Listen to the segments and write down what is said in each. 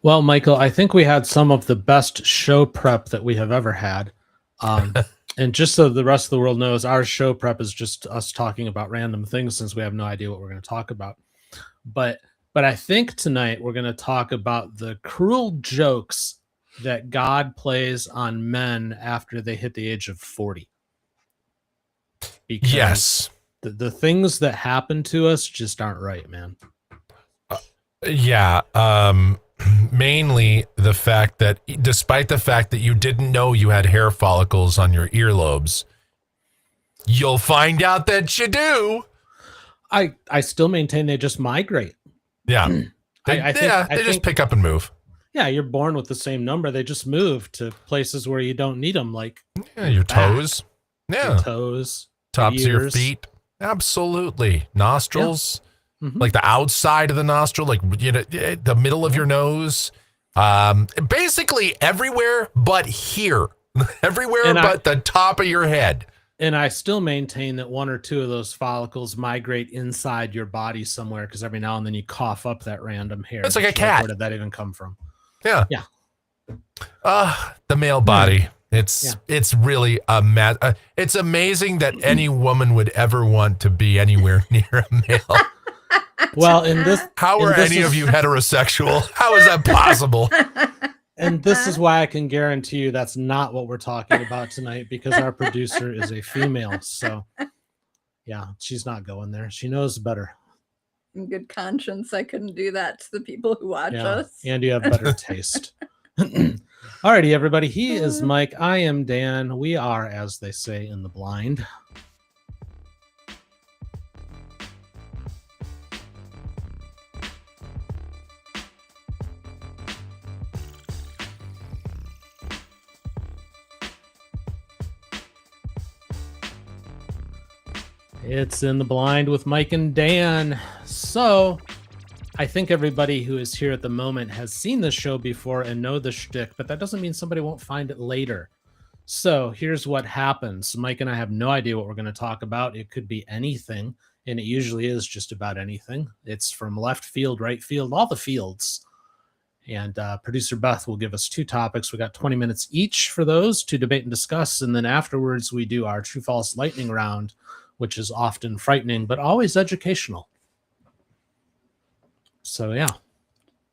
Well, Michael, I think we had some of the best show prep that we have ever had. Um, and just so the rest of the world knows, our show prep is just us talking about random things since we have no idea what we're going to talk about. But but I think tonight we're going to talk about the cruel jokes that God plays on men after they hit the age of 40. Because Yes. the things that happen to us just aren't right, man. Yeah. Mainly the fact that despite the fact that you didn't know you had hair follicles on your earlobes, you'll find out that you do. I still maintain they just migrate. Yeah. I They just pick up and move. Yeah, you're born with the same number. They just move to places where you don't need them, like your toes. Yeah. Your toes. Tops of your feet. Absolutely. Nostrils. Yeah. Like the outside of the nostril, like the middle of your nose. Basically everywhere but here. Everywhere but the top of your head. And I still maintain that one or two of those follicles migrate inside your body somewhere because every now and then you cough up that random hair. It's like a cat. Where did that even come from? Yeah. Yeah. The male body. It's really it's amazing that any woman would ever want to be anywhere near a male. Well, how are any of you heterosexual? How is that possible? And this is why I can guarantee you that's not what we're talking about tonight, because our producer is a female. So, yeah, she's not going there. She knows better. In good conscience, I couldn't do that to the people who watch us. And you have better taste. Alrighty, everybody. He is Mike. I am Dan. We are, as they say, in the blind. It's In the Blind with Mike and Dan. So, I think everybody who is here at the moment has seen this show before and know the shtick, but that doesn't mean somebody won't find it later. So, here's what happens. Mike and I have no idea what we're going to talk about. It could be anything, and it usually is just about anything. It's from left field, right field, all the fields. And producer Beth will give us two topics. We got 20 minutes each for those to debate and discuss, and then afterwards we do our true false lightning round, which is often frightening, but always educational. So, yeah.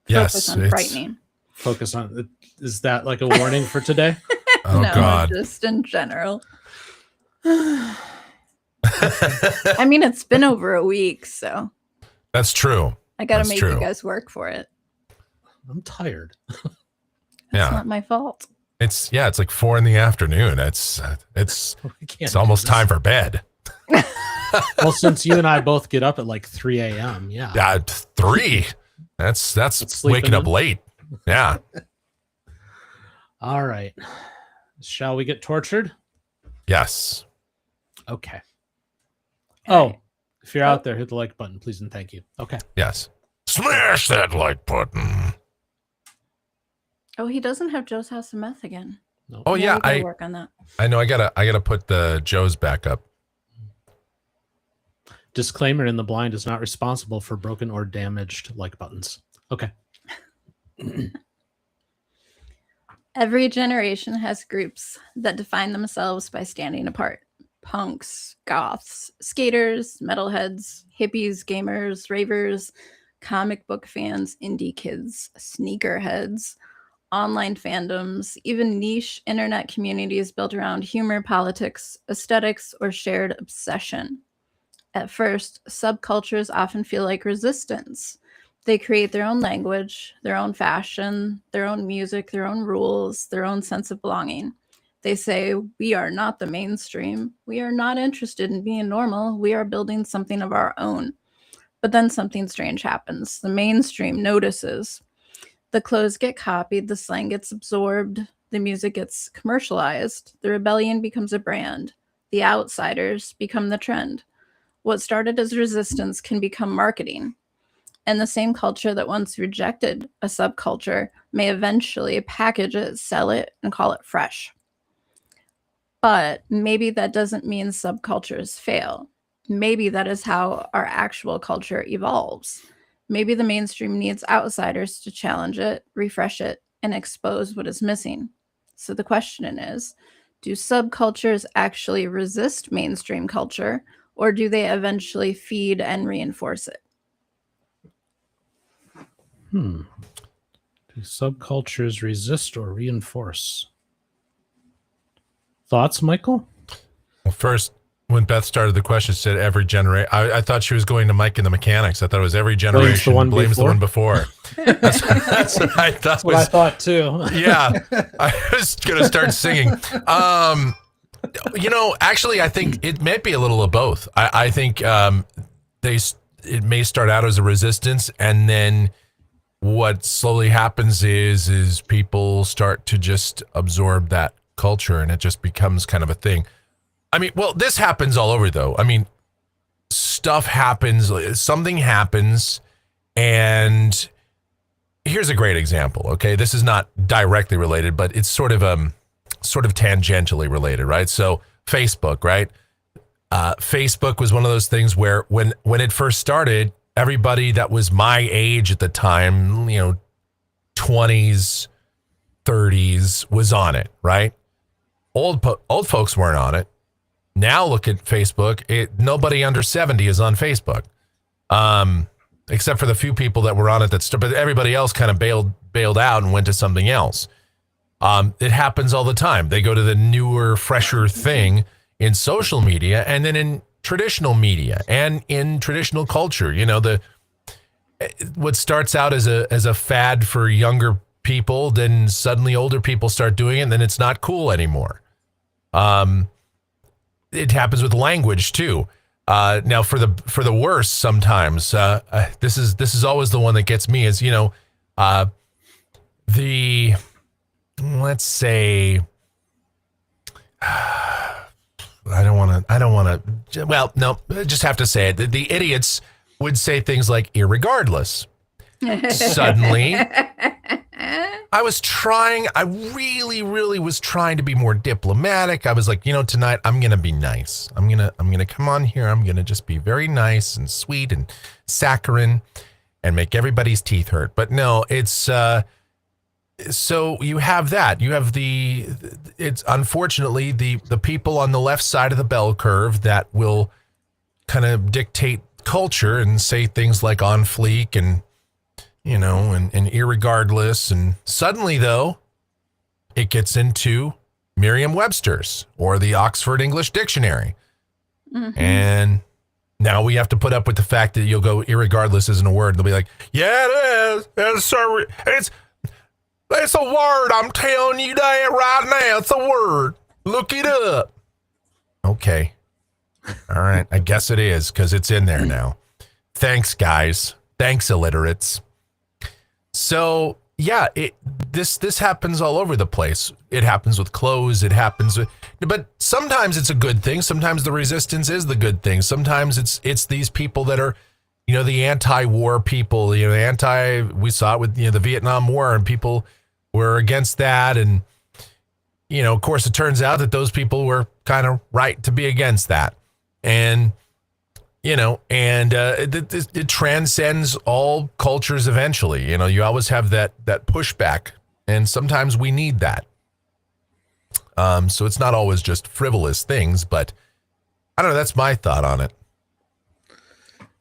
Yes. Focus on frightening. Focus on, is that like a warning for today? Oh, no, God. Just in general. I mean, it's been over a week, so. That's true. I got to make you guys work for it. I'm tired. It's not my fault. It's like 4 p.m. It's almost time for bed. Well, since you and I both get up at like 3 a.m. Yeah. 3. That's waking up late. Yeah. All right. Shall we get tortured? Yes. Okay. Oh, if you're out there, hit the like button, please and thank you. Okay. Yes. Smash that like button. Oh, he doesn't have Joe's House of Meth again. Nope. Oh yeah, I work on that. I know. I gotta put the Joe's back up. Disclaimer: In the Blind is not responsible for broken or damaged like buttons. Okay. Every generation has groups that define themselves by standing apart. Punks, goths, skaters, metalheads, hippies, gamers, ravers, comic book fans, indie kids, sneakerheads, online fandoms, even niche internet communities built around humor, politics, aesthetics, or shared obsession. At first, subcultures often feel like resistance. They create their own language, their own fashion, their own music, their own rules, their own sense of belonging. They say, we are not the mainstream. We are not interested in being normal. We are building something of our own. But then something strange happens. The mainstream notices. The clothes get copied, the slang gets absorbed, the music gets commercialized, the rebellion becomes a brand, the outsiders become the trend. What started as resistance can become marketing. And the same culture that once rejected a subculture may eventually package it, sell it, and call it fresh. But maybe that doesn't mean subcultures fail. Maybe that is how our actual culture evolves. Maybe the mainstream needs outsiders to challenge it, refresh it, and expose what is missing. So the question is, do subcultures actually resist mainstream culture, or do they eventually feed and reinforce it? Do subcultures resist or reinforce? Thoughts, Michael? Well, first, when Beth started the question, she said every generation. I thought she was going to Mike and the Mechanics. I thought it was every generation blames the one before. That's what I thought. That's what I thought too. Yeah, I was going to start singing. Actually, I think it might be a little of both. I think it may start out as a resistance, and then what slowly happens is people start to just absorb that culture, and it just becomes kind of a thing. I mean, well, this happens all over, though. I mean, stuff happens, something happens, and here's a great example, okay? This is not directly related, but it's sort of tangentially related, right? So Facebook, right? Facebook was one of those things where when it first started, everybody that was my age at the time, 20s, 30s, was on it, right? Old folks weren't on it. Now look at Facebook. Nobody under 70 is on Facebook, except for the few people that were on it. But everybody else kind of bailed out and went to something else. It happens all the time. They go to the newer, fresher thing in social media, and then in traditional media and in traditional culture. What starts out as a fad for younger people, then suddenly older people start doing it, and then it's not cool anymore. It happens with language too. Now for the worse sometimes. This is always the one that gets me is, let's say, I don't want to, well, no, I just have to say it. The idiots would say things like irregardless. Suddenly, I really, really was trying to be more diplomatic. I was like, tonight I'm going to be nice. I'm going to come on here. I'm going to just be very nice and sweet and saccharine and make everybody's teeth hurt. But no, it's, so you have that. You have it's unfortunately the people on the left side of the bell curve that will kind of dictate culture and say things like on fleek and, and irregardless. And suddenly, though, it gets into Merriam-Webster's or the Oxford English Dictionary. Mm-hmm. And now we have to put up with the fact that you'll go, irregardless isn't a word. They'll be like, yeah, it is. It's a word. I'm telling you that right now. It's a word. Look it up. Okay. All right. I guess it is because it's in there now. Thanks, guys. Thanks, illiterates. So, yeah, this happens all over the place. It happens with clothes. It happens with, but sometimes it's a good thing. Sometimes the resistance is the good thing. Sometimes it's these people that are, the anti-war people, we saw it with, the Vietnam War, and people were against that. And, of course, it turns out that those people were kind of right to be against that. And, it transcends all cultures eventually. You always have that pushback, and sometimes we need that. So it's not always just frivolous things, but I don't know. That's my thought on it.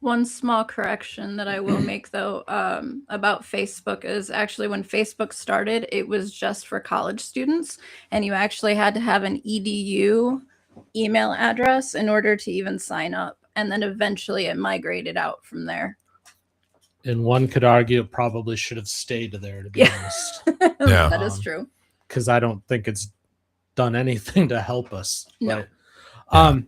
One small correction that I will make, though, about Facebook is actually when Facebook started, it was just for college students, and you actually had to have an EDU email address in order to even sign up. And then eventually it migrated out from there. And one could argue it probably should have stayed there, to be honest. Yeah, that is true. Because I don't think it's done anything to help us. No. But,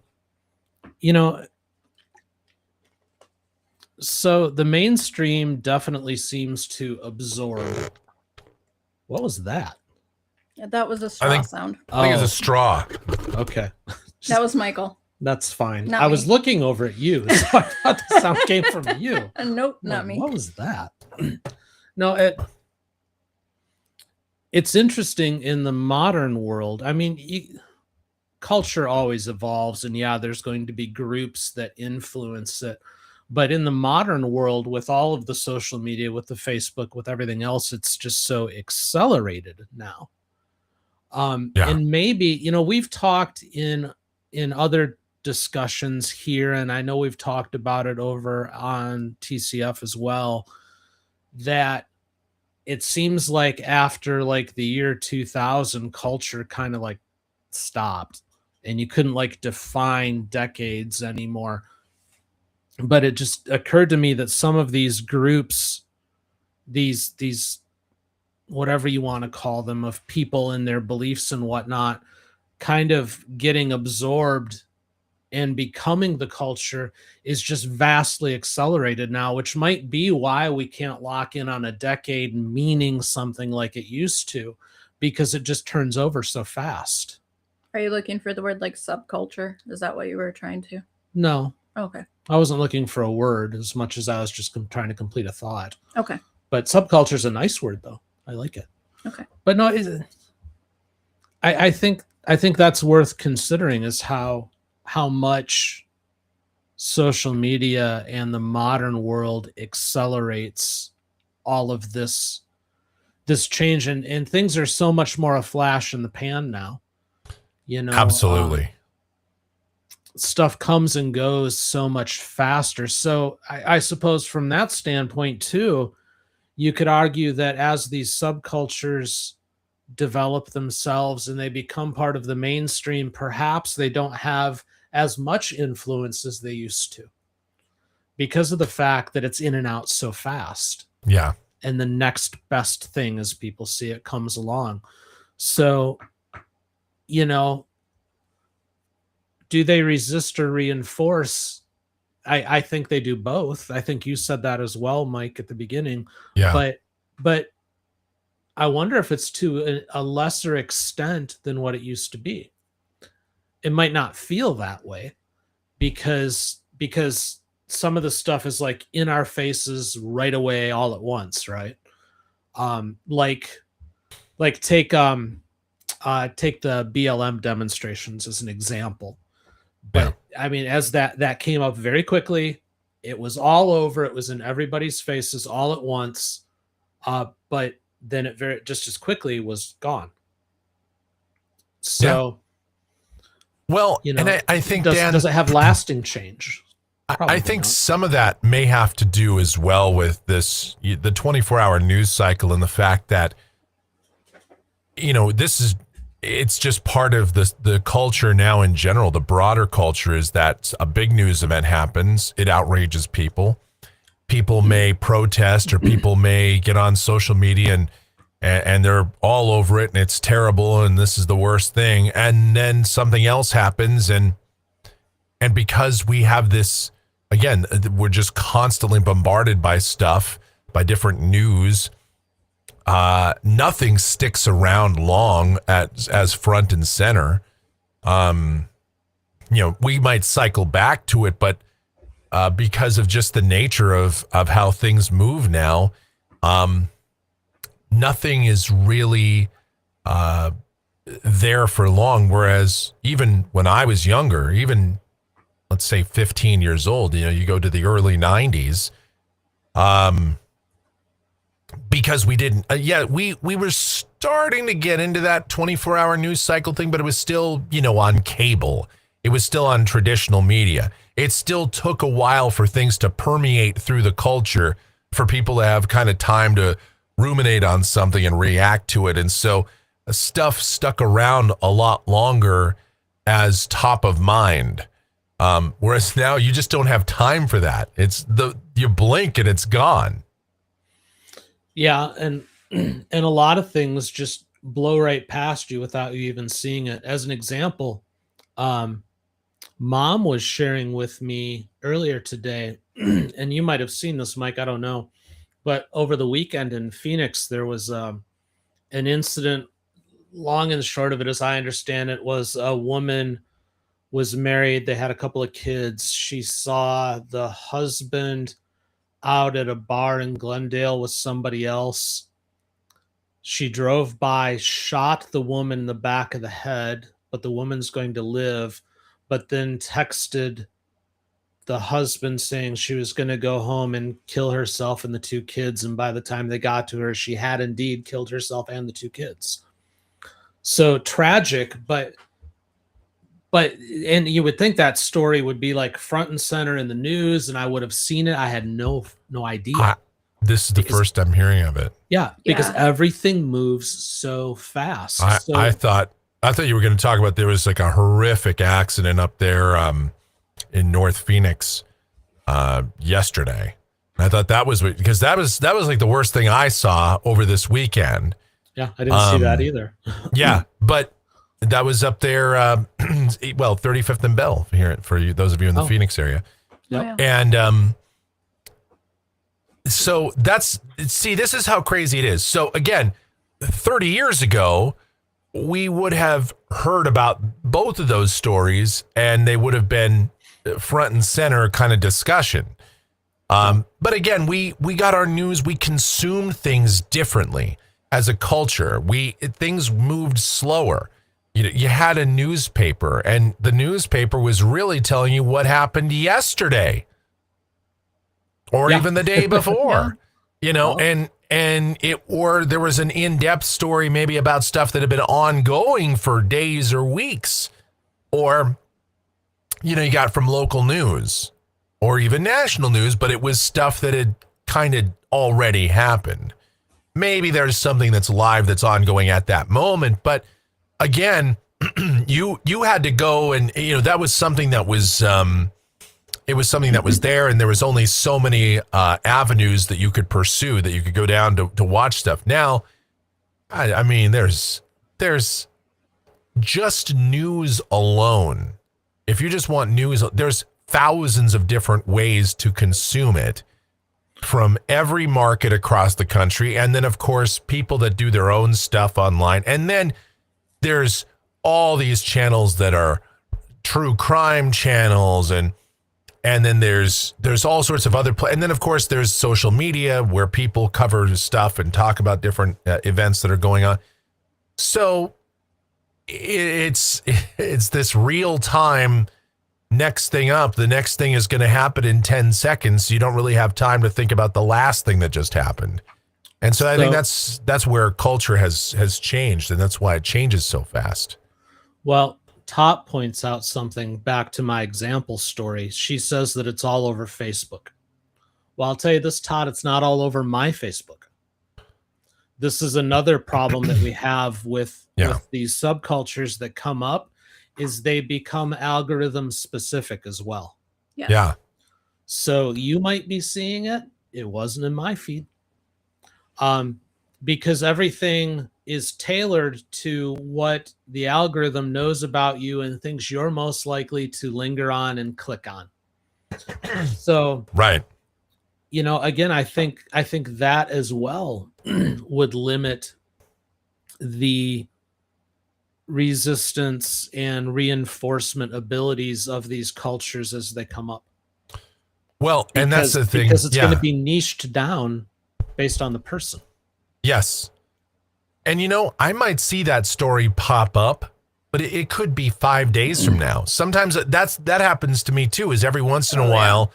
so the mainstream definitely seems to absorb. What was that? Yeah, that was a straw sound. I think it's a straw. Okay. That was Michael. That's fine. Not I me. was looking over at you, so I thought the sound came from you. Nope, not me. What was that? No, it's interesting in the modern world. I mean, culture always evolves, and yeah, there's going to be groups that influence it. But in the modern world, with all of the social media, with the Facebook, with everything else, it's just so accelerated now. Yeah. And maybe, you know, we've talked in other discussions here, and I know we've talked about it over on TCF as well, that it seems like after like the year 2000, culture kind of like stopped, and you couldn't like define decades anymore. But it just occurred to me that some of these groups, these whatever you want to call them, of people and their beliefs and whatnot, kind of getting absorbed and becoming the culture is just vastly accelerated now, which might be why we can't lock in on a decade meaning something like it used to, because it just turns over so fast. Are you looking for the word like subculture? Is that what you were trying to? No, Okay. I wasn't looking for a word as much as I was just trying to complete a thought. Okay. But subculture is a nice word, though. I like it. Okay. But no, I think that's worth considering, is how much social media and the modern world accelerates all of this change, and things are so much more a flash in the pan now. You know, Absolutely. stuff comes and goes so much faster. So I suppose from that standpoint too, you could argue that as these subcultures develop themselves and they become part of the mainstream, perhaps they don't have as much influence as they used to, because of the fact that it's in and out so fast. Yeah. And the next best thing, as people see it, comes along. So, you know, do they resist or reinforce? I think they do both. I think you said that as well, Mike, at the beginning. Yeah. But I wonder if it's to a lesser extent than what it used to be. It might not feel that way because some of the stuff is like in our faces right away, all at once, right? Like take the BLM demonstrations as an example. But Yeah. I mean, as that came up very quickly, it was all over. It was in everybody's faces all at once. But then it very just as quickly was gone. So, Well, you know, and I think, Dan, does it have lasting change? I think not. some of that may have to do as well with this, the 24-hour news cycle, and the fact that, you know, it's just part of the culture now in general. The broader culture is that a big news event happens, it outrages people. People may protest, or people may get on social media and they're all over it, and it's terrible, and this is the worst thing. And then something else happens, and because we have this, again, we're just constantly bombarded by stuff, by different news. Nothing sticks around long as front and center. You know, we might cycle back to it, but because of just the nature of how things move now, nothing is really there for long. Whereas even when I was younger, even let's say 15 years old, you know, you go to the early 90s, because we didn't, we were starting to get into that 24-hour news cycle thing, but it was still, you know, on cable. It was still on traditional media. It still took a while for things to permeate through the culture, for people to have kind of time to ruminate on something and react to it. And so stuff stuck around a lot longer as top of mind. Whereas now you just don't have time for that. You blink and it's gone. Yeah, and a lot of things just blow right past you without you even seeing it. As an example, Mom was sharing with me earlier today, and you might have seen this, Mike, I don't know, but over the weekend in Phoenix, there was an incident. Long and short of it, as I understand it, was a woman was married. They had a couple of kids. She saw the husband out at a bar in Glendale with somebody else. She drove by, shot the woman in the back of the head, but the woman's going to live, but then texted the husband saying she was going to go home and kill herself and the 2 kids, and by the time they got to her, she had indeed killed herself and the 2 kids. So tragic, but and you would think that story would be like front and center in the news, and I would have seen it. I had no idea. This is the first I'm hearing of it. Yeah, because everything moves so fast. I thought you were going to talk about there was like a horrific accident up there in North Phoenix yesterday. And I thought that was because that was like the worst thing I saw over this weekend. Yeah, I didn't see that either. Yeah, but that was up there, 35th and Bell here for you, those of you in the Phoenix area. Yeah. And so this is how crazy it is. So again, 30 years ago, we would have heard about both of those stories and they would have been front and center kind of discussion. But again, we got our news, we consumed things differently as a culture. Things moved slower. You had a newspaper, and the newspaper was really telling you what happened yesterday or even the day before, and there was an in-depth story maybe about stuff that had been ongoing for days or weeks, or, you got from local news or even national news, but it was stuff that had kind of already happened. Maybe there's something that's live that's ongoing at that moment, but again, you had to go and, that was something that was, it was something that was there, and there was only so many avenues that you could pursue, that you could go down to watch stuff. Now, I mean, there's just news alone. If you just want news, there's thousands of different ways to consume it from every market across the country. And then, of course, people that do their own stuff online. And then there's all these channels that are true crime channels, and then there's all sorts of other and then of course there's social media where people cover stuff and talk about different events that are going on. So it's this real time. Next thing up, the next thing is going to happen in 10 seconds. So you don't really have time to think about the last thing that just happened. And so I think that's where culture has changed, and that's why it changes so fast. Well, Top points out something back to my example story. She says that it's all over Facebook. Well, I'll tell you this, Todd, it's not all over my Facebook. This is another problem that we have with these subcultures that come up, is they become algorithm specific as well. Yeah. So you might be seeing it. It wasn't in my feed. Because everything is tailored to what the algorithm knows about you and thinks you're most likely to linger on and click on. So, right. Again, I think that as well would limit the resistance and reinforcement abilities of these cultures as they come up. Well, and that's the thing. Because it's going to be niched down based on the person. Yes. And I might see that story pop up, but it could be 5 days from now. Sometimes that happens to me too, is every once in a while,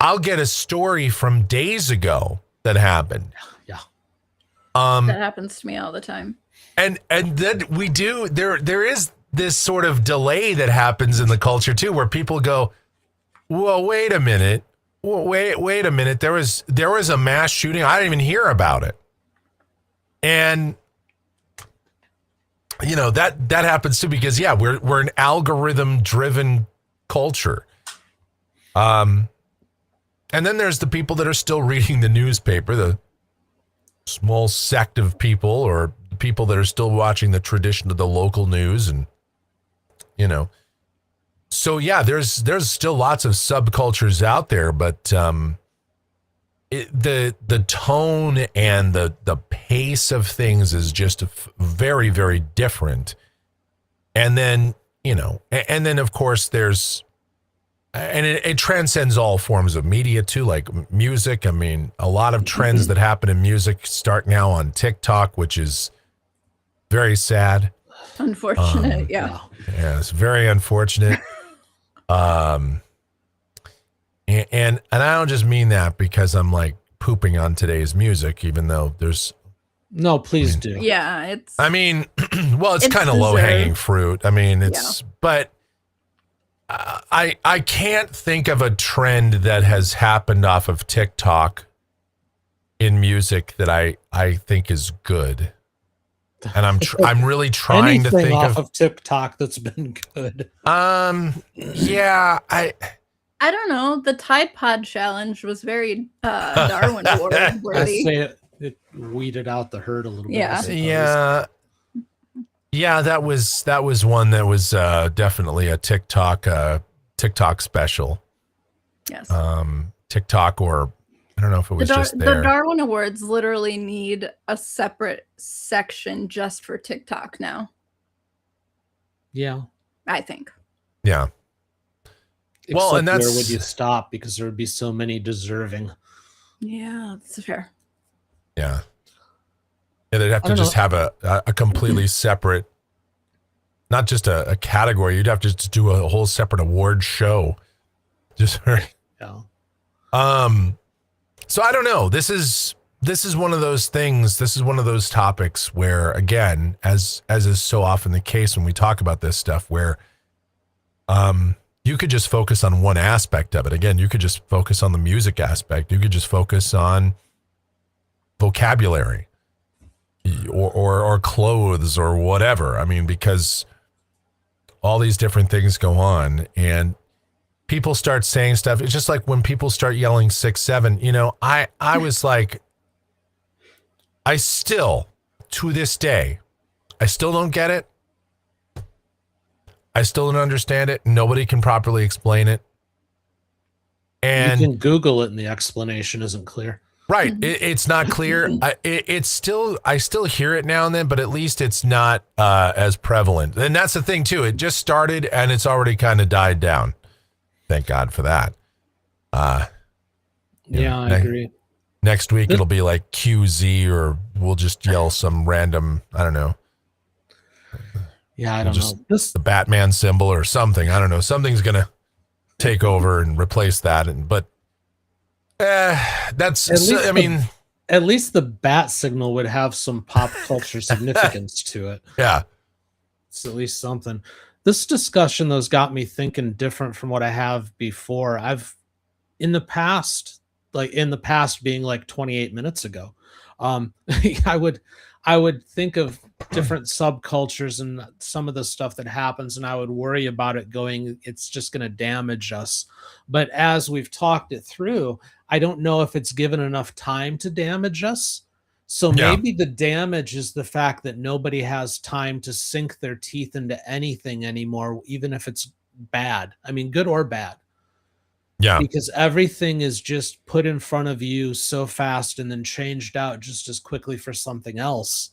I'll get a story from days ago that happened. Yeah. That happens to me all the time. And then there is this sort of delay that happens in the culture too, where people go, well, wait a minute. Wait a minute. There was a mass shooting. I didn't even hear about it. And that happens too, because we're an algorithm driven culture. And then there's the people that are still reading the newspaper, the small sect of people, or people that are still watching the tradition of the local news, and so there's still lots of subcultures out there, but the tone and the pace of things is just very, very different. And then, and then of course there's, and it transcends all forms of media too, like music. I mean, a lot of trends that happen in music start now on TikTok, which is very sad. Unfortunate. Yeah, it's very unfortunate. And I don't just mean that because I'm like pooping on today's music, even though there's. No, please do. Yeah, it's. I mean, well, it's It's kind of low hanging deserved. fruit. I mean, but I can't think of a trend that has happened off of TikTok in music that I think is good. And I'm really trying to Anything think off of TikTok that's been good. Yeah, I don't know. The Tide Pod challenge was very Darwin Award I worthy. say it weeded out the herd a little bit. Yeah. I suppose. yeah, that was one that was definitely a TikTok special. Yes. TikTok, or I don't know if it was just there. The Darwin Awards literally need a separate section just for TikTok now, Yeah. I think. Yeah. Well, Except and that's where would you stop? Because there would be so many deserving. Yeah, that's fair. Yeah. Yeah, they'd have to just have a completely separate, not just a category. You'd have to just do a whole separate award show. Just Yeah. So I don't know. This is one of those things. This is one of those topics where, again, as is so often the case when we talk about this stuff, where you could just focus on one aspect of it. Again, you could just focus on the music aspect. You could just focus on vocabulary or clothes or whatever. I mean, because all these different things go on and people start saying stuff. It's just like when people start yelling 6'7", you know, I was like, I still, to this day, I still don't get it. I still don't understand it. Nobody can properly explain it. And you can Google it and the explanation isn't clear. Right. It's not clear. I still hear it now and then, but at least it's not as prevalent. And that's the thing too. It just started and it's already kind of died down. Thank God for that. Yeah, I agree. Next week it'll be like QZ, or we'll just yell some random, I don't know. Yeah, I don't know. The Batman symbol or something. I don't know. Something's gonna take over and replace that. But that's. At least the bat signal would have some pop culture significance to it. Yeah, it's at least something. This discussion though has got me thinking different from what I have before. In the past being like 28 minutes ago, I would think of different subcultures and some of the stuff that happens, and I would worry about it going, it's just going to damage us. But as we've talked it through, I don't know if it's given enough time to damage us. So maybe the damage is the fact that nobody has time to sink their teeth into anything anymore, even if it's bad. I mean, good or bad. Yeah. Because everything is just put in front of you so fast and then changed out just as quickly for something else.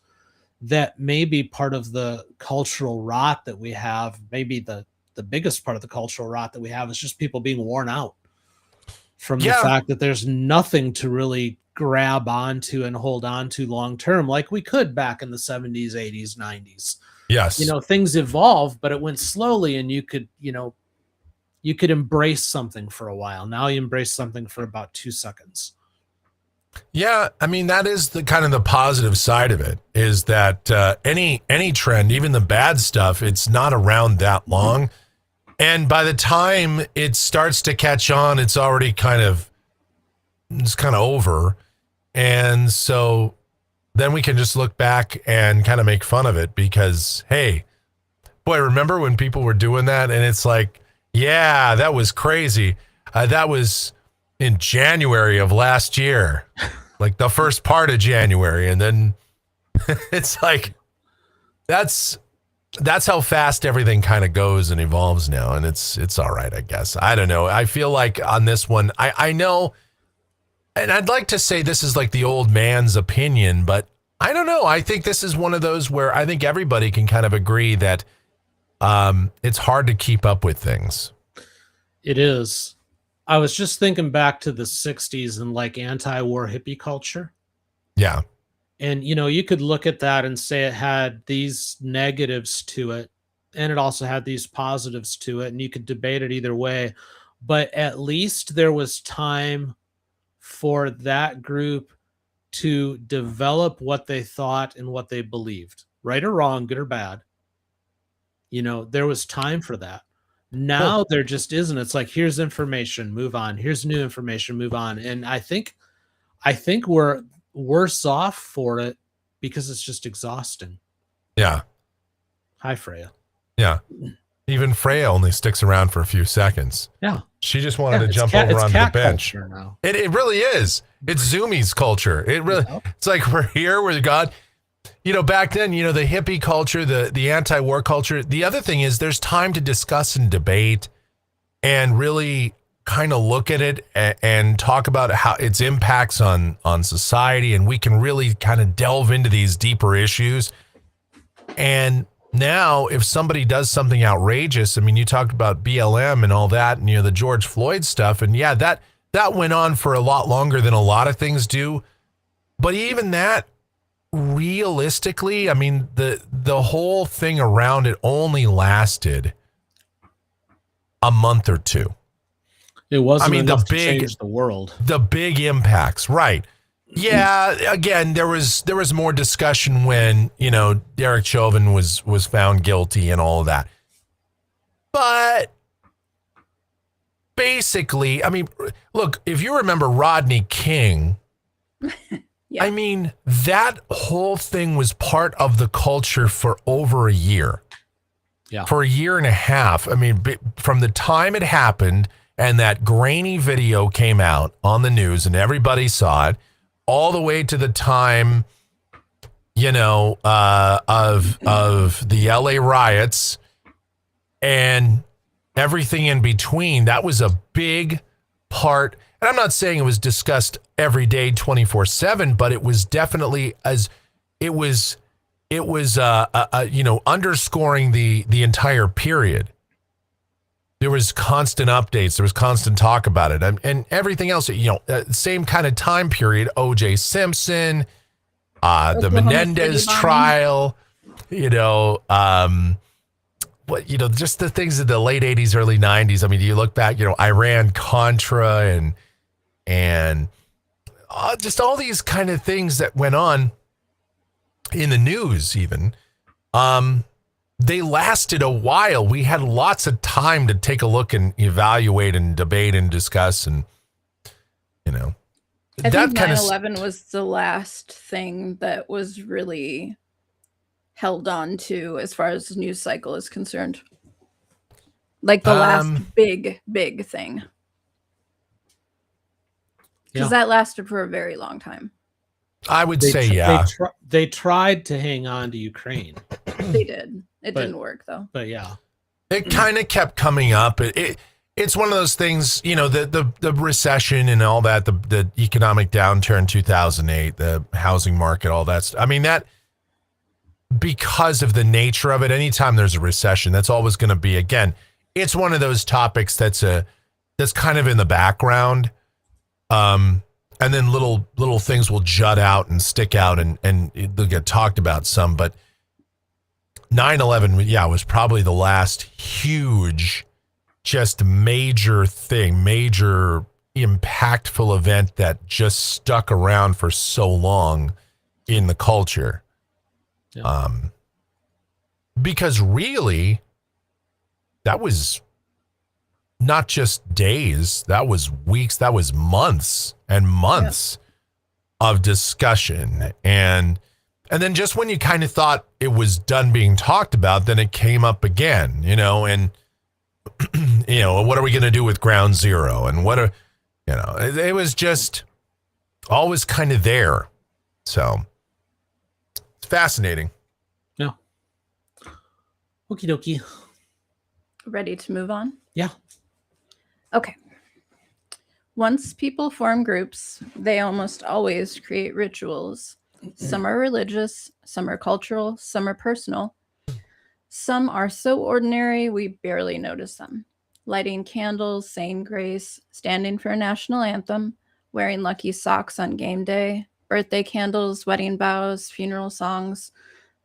That may be part of the cultural rot that we have. Maybe the biggest part of the cultural rot that we have is just people being worn out from the fact that there's nothing to really grab onto and hold on to long term like we could back in the 70s, 80s, 90s. Yes. You know, things evolved, but it went slowly, and you could embrace something for a while. Now you embrace something for about 2 seconds. Yeah, I mean, that is the kind of the positive side of it, is that any trend, even the bad stuff, it's not around that long. And by the time it starts to catch on, it's already kind of over. And so then we can just look back and kind of make fun of it because, hey, boy, remember when people were doing that? And it's like, yeah, that was crazy. That was in January of last year, like the first part of January. And then it's like, that's how fast everything kind of goes and evolves now. And it's all right, I guess. I don't know. I feel like on this one, I know, and I'd like to say this is like the old man's opinion, but I don't know. I think this is one of those where I think everybody can kind of agree that it's hard to keep up with things. It is. I was just thinking back to the 60s and like anti-war hippie culture. Yeah. And, you know, you could look at that and say it had these negatives to it, and it also had these positives to it, and you could debate it either way. but at least there was time for that group to develop what they thought and what they believed, right or wrong, good or bad. You know, there was time for that. Now there just isn't. It's like, here's information, move on. Here's new information, move on. And I think we're worse off for it because it's just exhausting. Yeah. Hi, Freya. Yeah. Even Freya only sticks around for a few seconds. Yeah. She just wanted to jump over onto the bench. Now. It really is. It's Zoomies culture. It really, it's like we're here, we're God. You know, back then, you know, the hippie culture, the anti-war culture. The other thing is there's time to discuss and debate and really kind of look at it and talk about how its impacts on society. And we can really kind of delve into these deeper issues. And now if somebody does something outrageous, I mean, you talked about BLM and all that, and, you know, the George Floyd stuff. And yeah, that went on for a lot longer than a lot of things do. But even that, realistically, I mean, the whole thing around it only lasted a month or two. It wasn't enough to big, change the world. The big impacts, right? Yeah. Again, there was more discussion when, you know, Derek Chauvin was found guilty and all of that. But basically, I mean, look, if you remember Rodney King. Yeah. I mean, that whole thing was part of the culture for over a year. Yeah. For a year and a half. I mean, from the time it happened and that grainy video came out on the news and everybody saw it, all the way to the time, you know, of the LA riots and everything in between, that was a big part. And I'm not saying it was discussed every day 24/7, but it was definitely it was you know, underscoring the entire period. There was constant updates. There was constant talk about it, and everything else. You know, same kind of time period. O.J. Simpson, the Menendez trial. You know, just the things of the late 80s, early 90s. I mean, you look back. You know, Iran Contra and just all these kind of things that went on in the news even, they lasted a while. We had lots of time to take a look and evaluate and debate and discuss and, you know. I think 9/11 was the last thing that was really held on to as far as the news cycle is concerned. Like the last big thing. Because that lasted for a very long time. I would say, yeah. They tried to hang on to Ukraine. They did. It didn't work, though. But yeah. It kind of kept coming up. It's one of those things, you know, the recession and all that, the economic downturn, 2008, the housing market, all that stuff. I mean, that, because of the nature of it, anytime there's a recession, that's always going to be, again, it's one of those topics that's kind of in the background. And then little things will jut out and stick out and they'll get talked about some. But 9/11, yeah, was probably the last huge, just major thing, major impactful event that just stuck around for so long in the culture. Yeah. Because really, that was not just days, that was weeks, that was months and months of discussion. And then just when you kind of thought it was done being talked about, then it came up again, you know, and, you know, what are we going to do with Ground Zero? And it was just always kind of there. So it's fascinating. Yeah. Okie dokie. Ready to move on? Yeah. Okay. Once people form groups, they almost always create rituals. Some are religious, some are cultural, some are personal. Some are so ordinary we barely notice them. Lighting candles, saying grace, standing for a national anthem, wearing lucky socks on game day, birthday candles, wedding vows, funeral songs,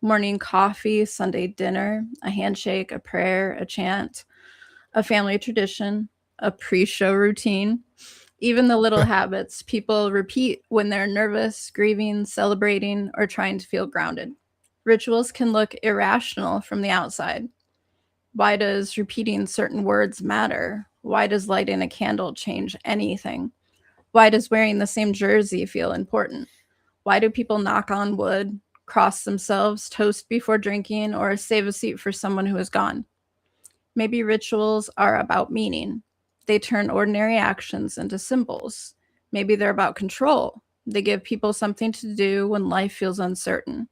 morning coffee, Sunday dinner, a handshake, a prayer, a chant, a family tradition. a pre-show routine. Even the little habits people repeat when they're nervous, grieving, celebrating, or trying to feel grounded. Rituals can look irrational from the outside. Why does repeating certain words matter? Why does lighting a candle change anything? Why does wearing the same jersey feel important? Why do people knock on wood, cross themselves, toast before drinking, or save a seat for someone who is gone? Maybe rituals are about meaning. They turn ordinary actions into symbols. Maybe they're about control. They give people something to do when life feels uncertain.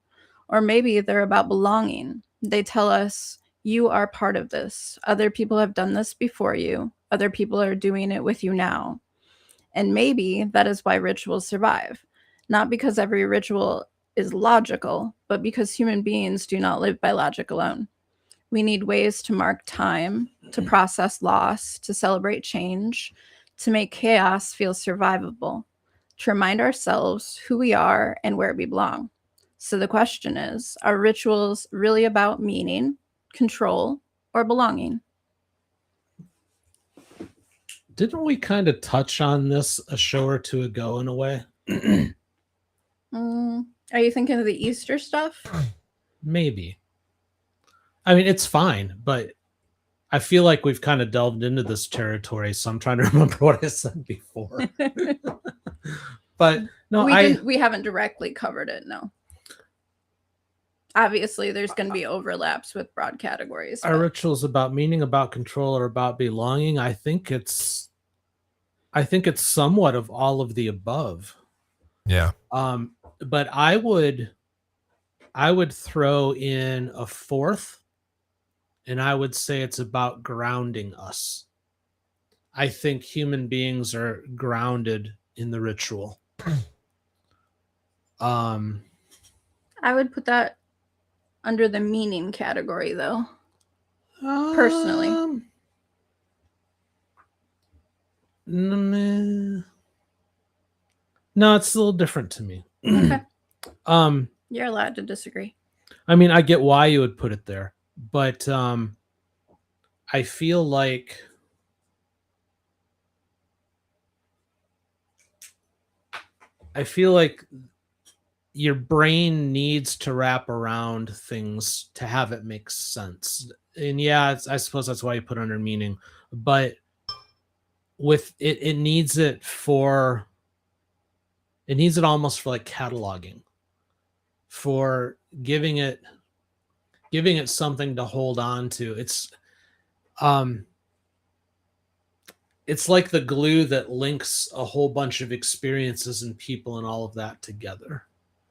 Or maybe they're about belonging. They tell us, you are part of this. Other people have done this before you. Other people are doing it with you now. And maybe that is why rituals survive. Not because every ritual is logical, but because human beings do not live by logic alone. We need ways to mark time, to process loss, to celebrate change, to make chaos feel survivable, to remind ourselves who we are and where we belong. So the question is, are rituals really about meaning, control, or belonging? Didn't we kind of touch on this a show or two ago in a way? Are you thinking of the Easter stuff? Maybe. I mean, it's fine, but I feel like we've kind of delved into this territory, so I'm trying to remember what I said before. But no, we haven't directly covered it, no. Obviously, there's going to be overlaps with broad categories. Are rituals about meaning, about control, or about belonging? I think it's somewhat of all of the above. Yeah. But I would throw in a fourth, and I would say it's about grounding us. I think human beings are grounded in the ritual. I would put that under the meaning category, though. Personally. No, it's a little different to me. Okay. You're allowed to disagree. I mean, I get why you would put it there, but I feel like your brain needs to wrap around things to have it make sense. And yeah, I suppose that's why you put under meaning, but with it needs it almost for like cataloging, for giving it something to hold on to. It's like the glue that links a whole bunch of experiences and people and all of that together.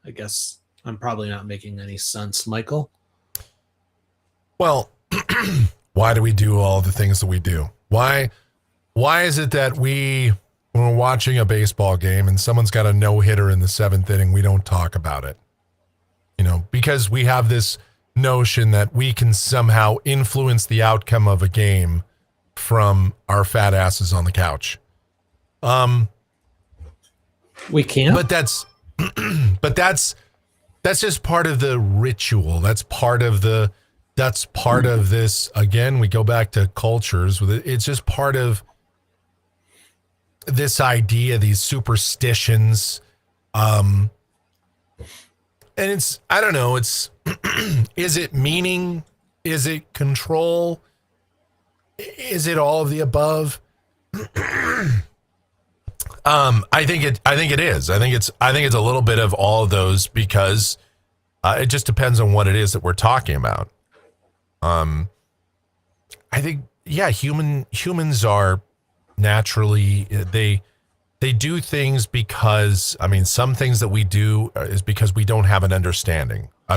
I guess I'm probably not making any sense, Michael. Well, why do we do all the things that we do? Why is it that when we're watching a baseball game and someone's got a no-hitter in the 7th inning, we don't talk about it? Because we have this notion that we can somehow influence the outcome of a game from our fat asses on the couch. We can, but that's just part of the ritual. That's part of this. Again, we go back to cultures with it. It's just part of this idea, these superstitions. And it's, I don't know, it's, is it meaning? Is it control? Is it all of the above? I think it is. I think it's a little bit of all of those, because it just depends on what it is that we're talking about. I think, yeah, humans are naturally, they do things because, some things that we do is because we don't have a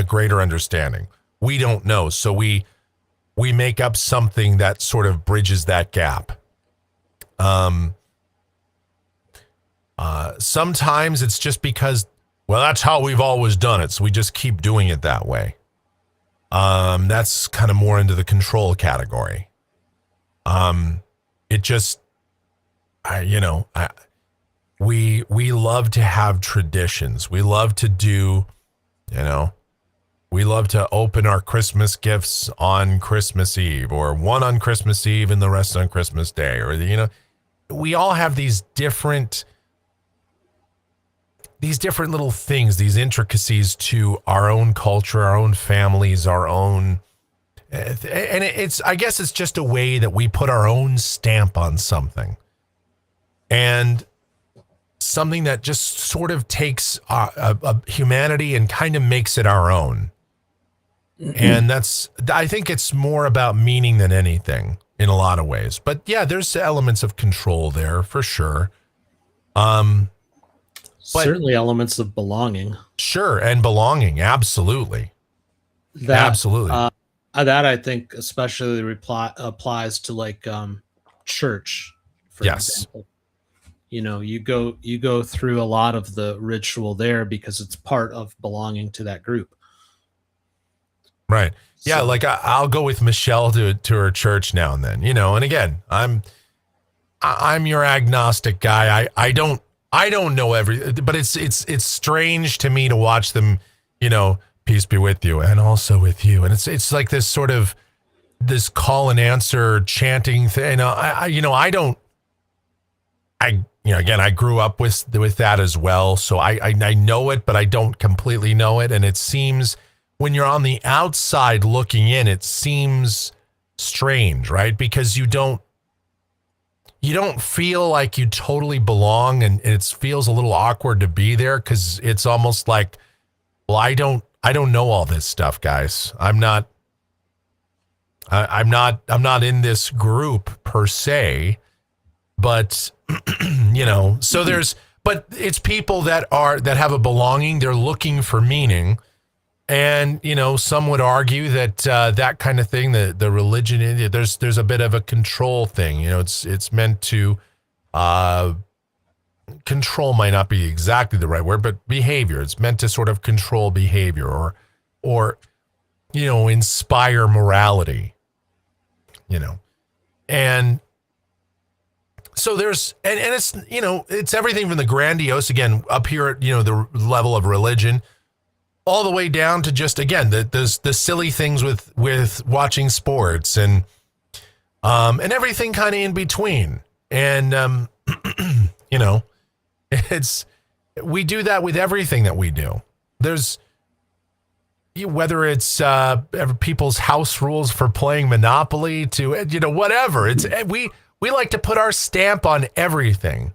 greater understanding. We don't know. So we make up something that sort of bridges that gap. Sometimes it's just because, well, that's how we've always done it. So we just keep doing it that way. That's kind of more into the control category. It just, we love to have traditions. We love to do, We love to open our Christmas gifts on Christmas Eve, or one on Christmas Eve and the rest on Christmas Day, or we all have these different little things, these intricacies to our own culture, our own families, our own, and I guess it's just a way that we put our own stamp on something, and something that just sort of takes a humanity and kind of makes it our own. And I think it's more about meaning than anything in a lot of ways. But yeah, there's elements of control there for sure. Certainly elements of belonging. Sure, and belonging, absolutely. Absolutely. That I think especially applies to like church, for example. You go through a lot of the ritual there because it's part of belonging to that group. Right. Yeah, So, like I'll go with Michelle to her church now and then, and again, I'm your agnostic guy. I don't know but it's strange to me to watch them, peace be with you and also with you. And it's like this sort of this call and answer chanting thing. Again, I grew up with that as well. So I know it, but I don't completely know it. And it seems when you're on the outside looking in, it seems strange, right? Because you don't feel like you totally belong, and it feels a little awkward to be there because it's almost like, well, I don't know all this stuff, guys. I'm not in this group per se, but but it's people that have a belonging. They're looking for meaning. And, some would argue that that kind of thing, the religion, there's a bit of a control thing. It's meant to control might not be exactly the right word, but behavior. It's meant to sort of control behavior or inspire morality, And so there's, and it's, it's everything from the grandiose, again, up here at, the level of religion, all the way down to just, again, the silly things with watching sports and everything kind of in between. And, we do that with everything that we do. There's, whether it's people's house rules for playing Monopoly to, whatever. It's we like to put our stamp on everything.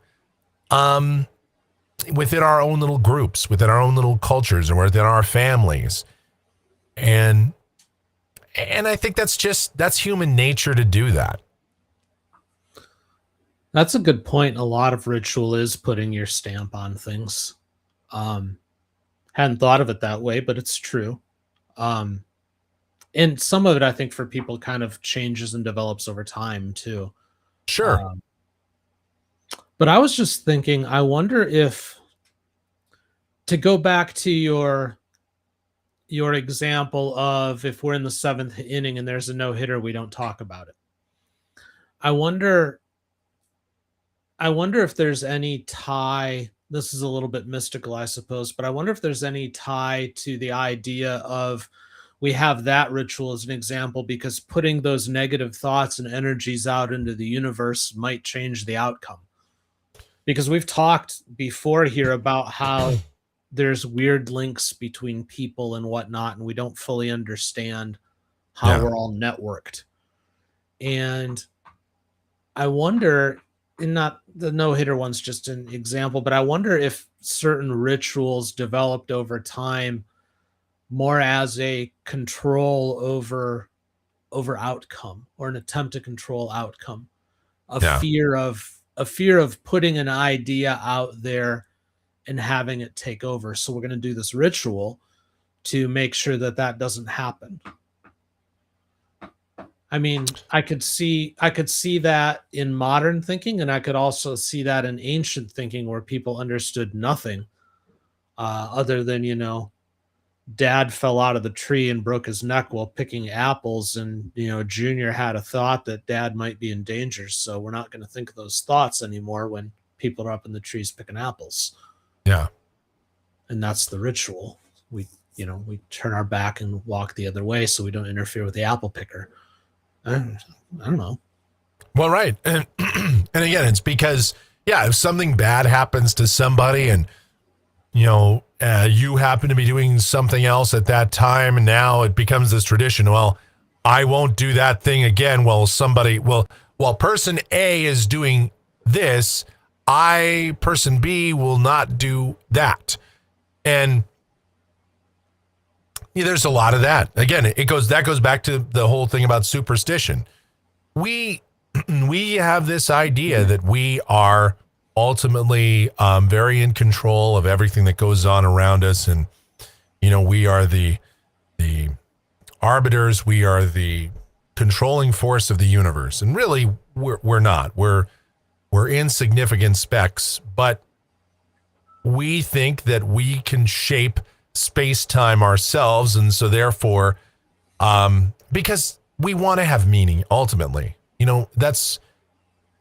Within our own little groups, within our own little cultures, and within our families. And I think that's human nature to do that. that's a good point. A lot of ritual is putting your stamp on things. Hadn't thought of it that way, but it's true. And some of it, I think, for people kind of changes and develops over time too. Sure. But I was just thinking, I wonder if, to go back to your example of if we're in the seventh inning and there's a no-hitter, we don't talk about it. I wonder if there's any tie, this is a little bit mystical, I suppose, but I wonder if there's any tie to the idea of we have that ritual as an example because putting those negative thoughts and energies out into the universe might change the outcome. Because we've talked before here about how there's weird links between people and whatnot, and we don't fully understand how we're all networked. And I wonder, and not the no-hitter one's just an example, but I wonder if certain rituals developed over time more as a control over outcome, or an attempt to control outcome, a fear of putting an idea out there and having it take over. So we're going to do this ritual to make sure that doesn't happen. I mean, I could see that in modern thinking, and I could also see that in ancient thinking where people understood nothing other than, dad fell out of the tree and broke his neck while picking apples, and Junior had a thought that dad might be in danger, so we're not going to think of those thoughts anymore when people are up in the trees picking apples. Yeah. And that's the ritual. We we turn our back and walk the other way so we don't interfere with the apple picker. I don't know. Well, right. And again, it's because, if something bad happens to somebody and, you happen to be doing something else at that time, and now it becomes this tradition. Well, I won't do that thing again. Well, while person A is doing this, person B will not do that. And there's a lot of that. Again, that goes back to the whole thing about superstition. We have this idea that we are ultimately very in control of everything that goes on around us, and we are the arbiters. We are the controlling force of the universe, and really we're not. We're insignificant specks, but we think that we can shape space-time ourselves, and so therefore, because we want to have meaning ultimately. That's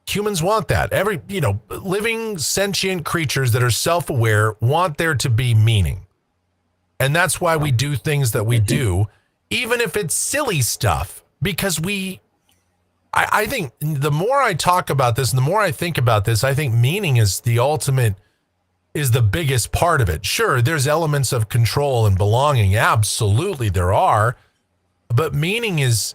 humans want that. Every living sentient creatures that are self-aware want there to be meaning, and that's why we do things that we do, even if it's silly stuff. Because I think the more I talk about this and the more I think about this, I think meaning is the biggest part of it. Sure, there's elements of control and belonging. Absolutely, there are. But meaning is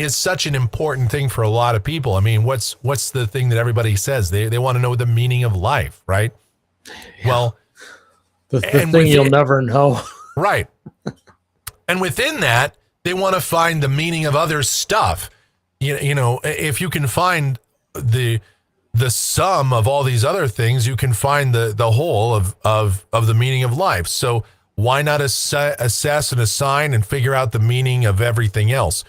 such an important thing for a lot of people. I mean, what's the thing that everybody says? They want to know the meaning of life, right? Yeah. Well, the thing you'll never know. Right. And within that, they want to find the meaning of other stuff. If you can find the sum of all these other things, you can find the whole of the meaning of life. So why not assess and assign and figure out the meaning of everything else?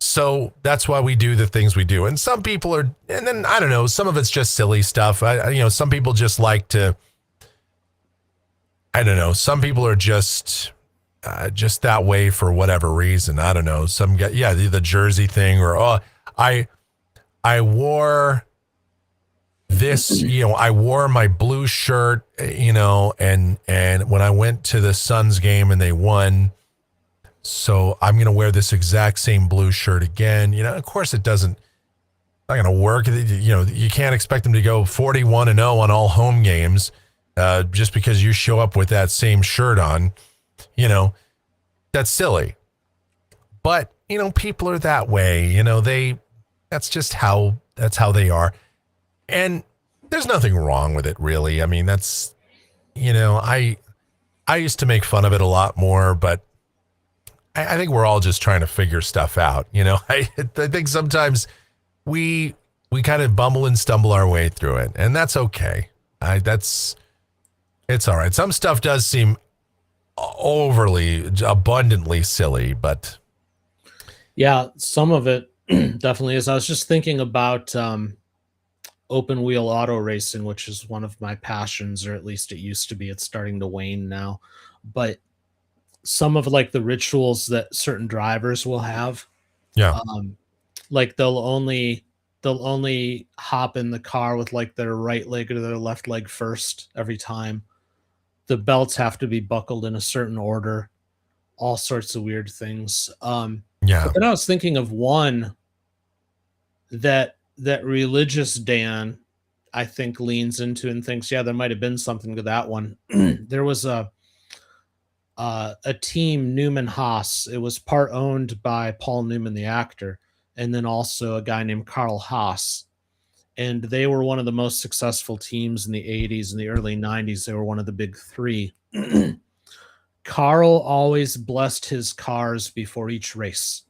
So that's why we do the things we do. And some people are, and then I don't know, some of it's just silly stuff. Some people just like to, I don't know, some people are just that way for whatever reason. I don't know. Some guy, the jersey thing, or I wore this, I wore my blue shirt, and when I went to the Suns game and they won, so I'm going to wear this exact same blue shirt again. Of course it not going to work. You can't expect them to go 41-0 on all home games just because you show up with that same shirt on. That's silly. But, people are that way. That's how they are. And there's nothing wrong with it, really. I mean, that's, I used to make fun of it a lot more, but I think we're all just trying to figure stuff out. I think sometimes we kind of bumble and stumble our way through it, and that's okay. It's all right. Some stuff does seem overly abundantly silly, but yeah, some of it definitely is. I was just thinking about open wheel auto racing, which is one of my passions, or at least it used to be. It's starting to wane now, but some of like the rituals that certain drivers will have, like they'll only hop in the car with like their right leg or their left leg first every time. The belts have to be buckled in a certain order, all sorts of weird things. But then I was thinking of one that religious Dan, I think, leans into and thinks, there might have been something to that one. There was a team, Newman Haas. It was part owned by Paul Newman, the actor, and then also a guy named Carl Haas. And they were one of the most successful teams in the 80s and the early 90s. They were one of the big three. Carl always blessed his cars before each race.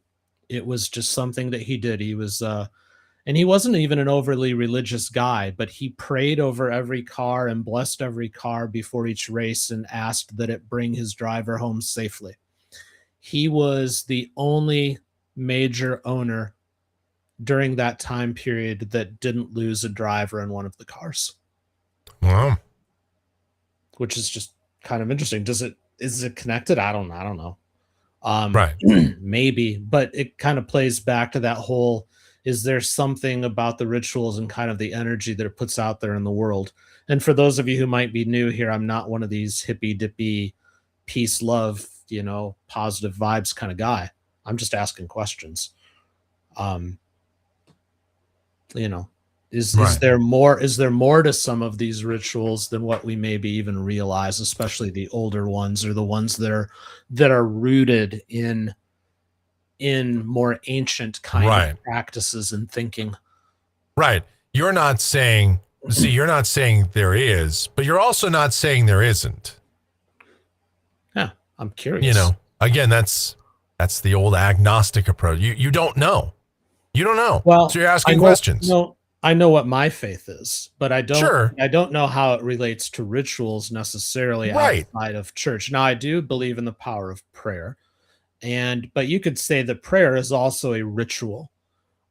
It was just something that he did. He was, and he wasn't even an overly religious guy, but he prayed over every car and blessed every car before each race and asked that it bring his driver home safely. He was the only major owner during that time period that didn't lose a driver in one of the cars. Wow. Which is just kind of interesting. Is it connected? I don't know. Right. Maybe, but it kind of plays back to that whole, is there something about the rituals and kind of the energy that it puts out there in the world? And for those of you who might be new here, I'm not one of these hippy dippy peace love positive vibes kind of guy. I'm just asking questions. Is Right. there more to some of these rituals than what we maybe even realize, especially the older ones or the ones that are rooted in more ancient kind Right. of practices and thinking? Right. You're not saying there is, but you're also not saying there isn't. Yeah, I'm curious. Again, that's the old agnostic approach. You don't know. You don't know. Well, So you're asking questions. I know what my faith is, but I don't Sure. I don't know how it relates to rituals necessarily Right. outside of church. Now, I do believe in the power of prayer. But you could say that prayer is also a ritual.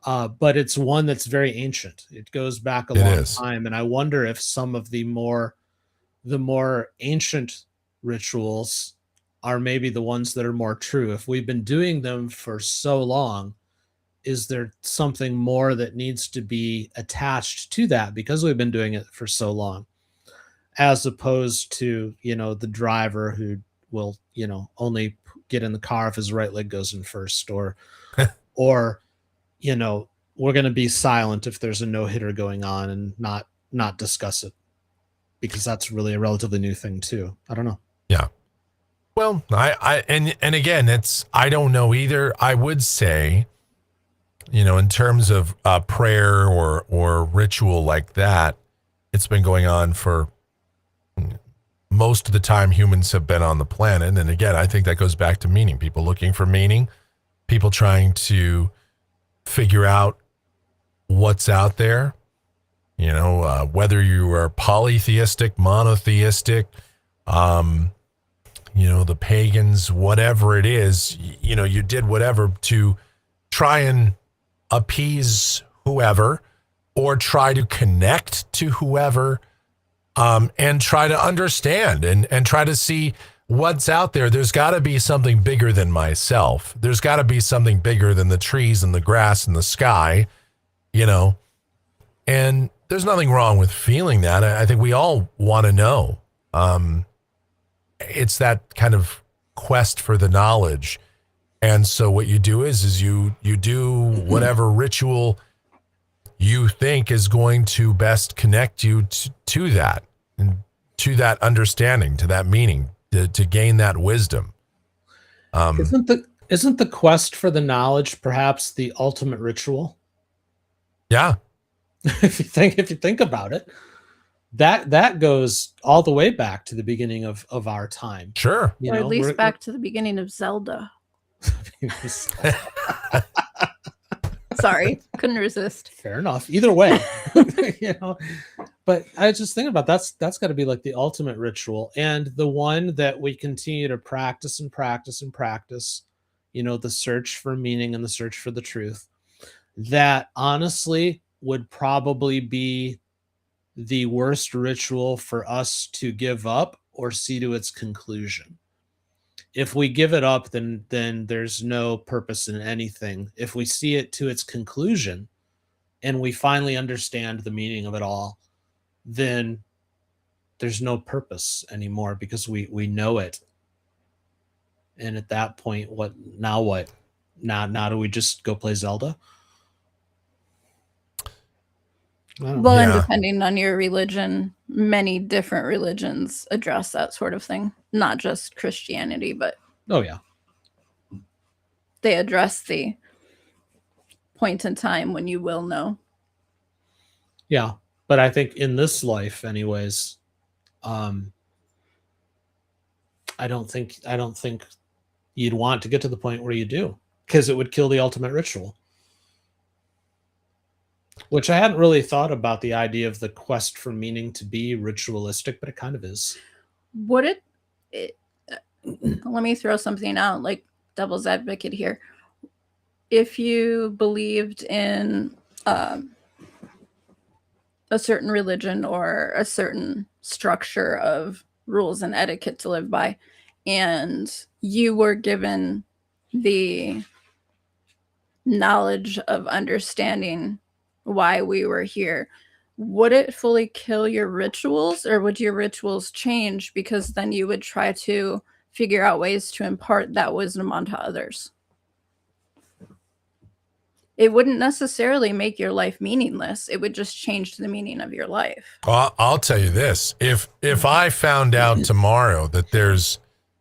But it's one that's very ancient. It goes back a It long is. time, and I wonder if some of the more ancient rituals are maybe the ones that are more true. If we've been doing them for so long, is there something more that needs to be attached to that because we've been doing it for so long, as opposed to, the driver who will, only get in the car if his right leg goes in first, or we're going to be silent if there's a no-hitter going on and not discuss it, because that's really a relatively new thing too. I don't know. Yeah. Well, and again, I don't know either. I would say, in terms of prayer or ritual like that, it's been going on for most of the time humans have been on the planet. And again, I think that goes back to meaning. People looking for meaning, people trying to figure out what's out there. Whether you are polytheistic, monotheistic, the pagans, whatever it is, you did whatever to try and appease whoever or try to connect to whoever, and try to understand and try to see what's out there. There's got to be something bigger than myself. There's got to be something bigger than the trees and the grass and the sky, and there's nothing wrong with feeling that. I think we all want to know. It's that kind of quest for the knowledge. And so what you do is you do whatever ritual you think is going to best connect you to that, and to that understanding, to that meaning, to gain that wisdom. Isn't the quest for the knowledge perhaps the ultimate ritual? Yeah. If you think about it, that goes all the way back to the beginning of our time. Sure. Or at least back to the beginning of Zelda. Sorry, couldn't resist. Fair enough. Either way, But I just think about that's got to be like the ultimate ritual, and the one that we continue to practice and practice and practice. The search for meaning and the search for the truth. That honestly would probably be the worst ritual for us to give up or see to its conclusion. If we give it up, then there's no purpose in anything. If we see it to its conclusion and we finally understand the meaning of it all, then there's no purpose anymore because we know it. And at that point, what now? Now do we just go play Zelda? Well, and depending on your religion, many different religions address that sort of thing. Not just Christianity, but oh yeah, they address the point in time when you will know. Yeah, but I think in this life, anyways, I don't think you'd want to get to the point where you do, because it would kill the ultimate ritual. Which I hadn't really thought about the idea of the quest for meaning to be ritualistic, but it kind of is. Would it let me throw something out, like devil's advocate here. If you believed in a certain religion or a certain structure of rules and etiquette to live by, and you were given the knowledge of understanding why we were here, would it fully kill your rituals, or would your rituals change because then you would try to figure out ways to impart that wisdom onto others. It wouldn't necessarily make your life meaningless. It would just change the meaning of your life. Well, I'll tell you this. If I found out tomorrow that there's,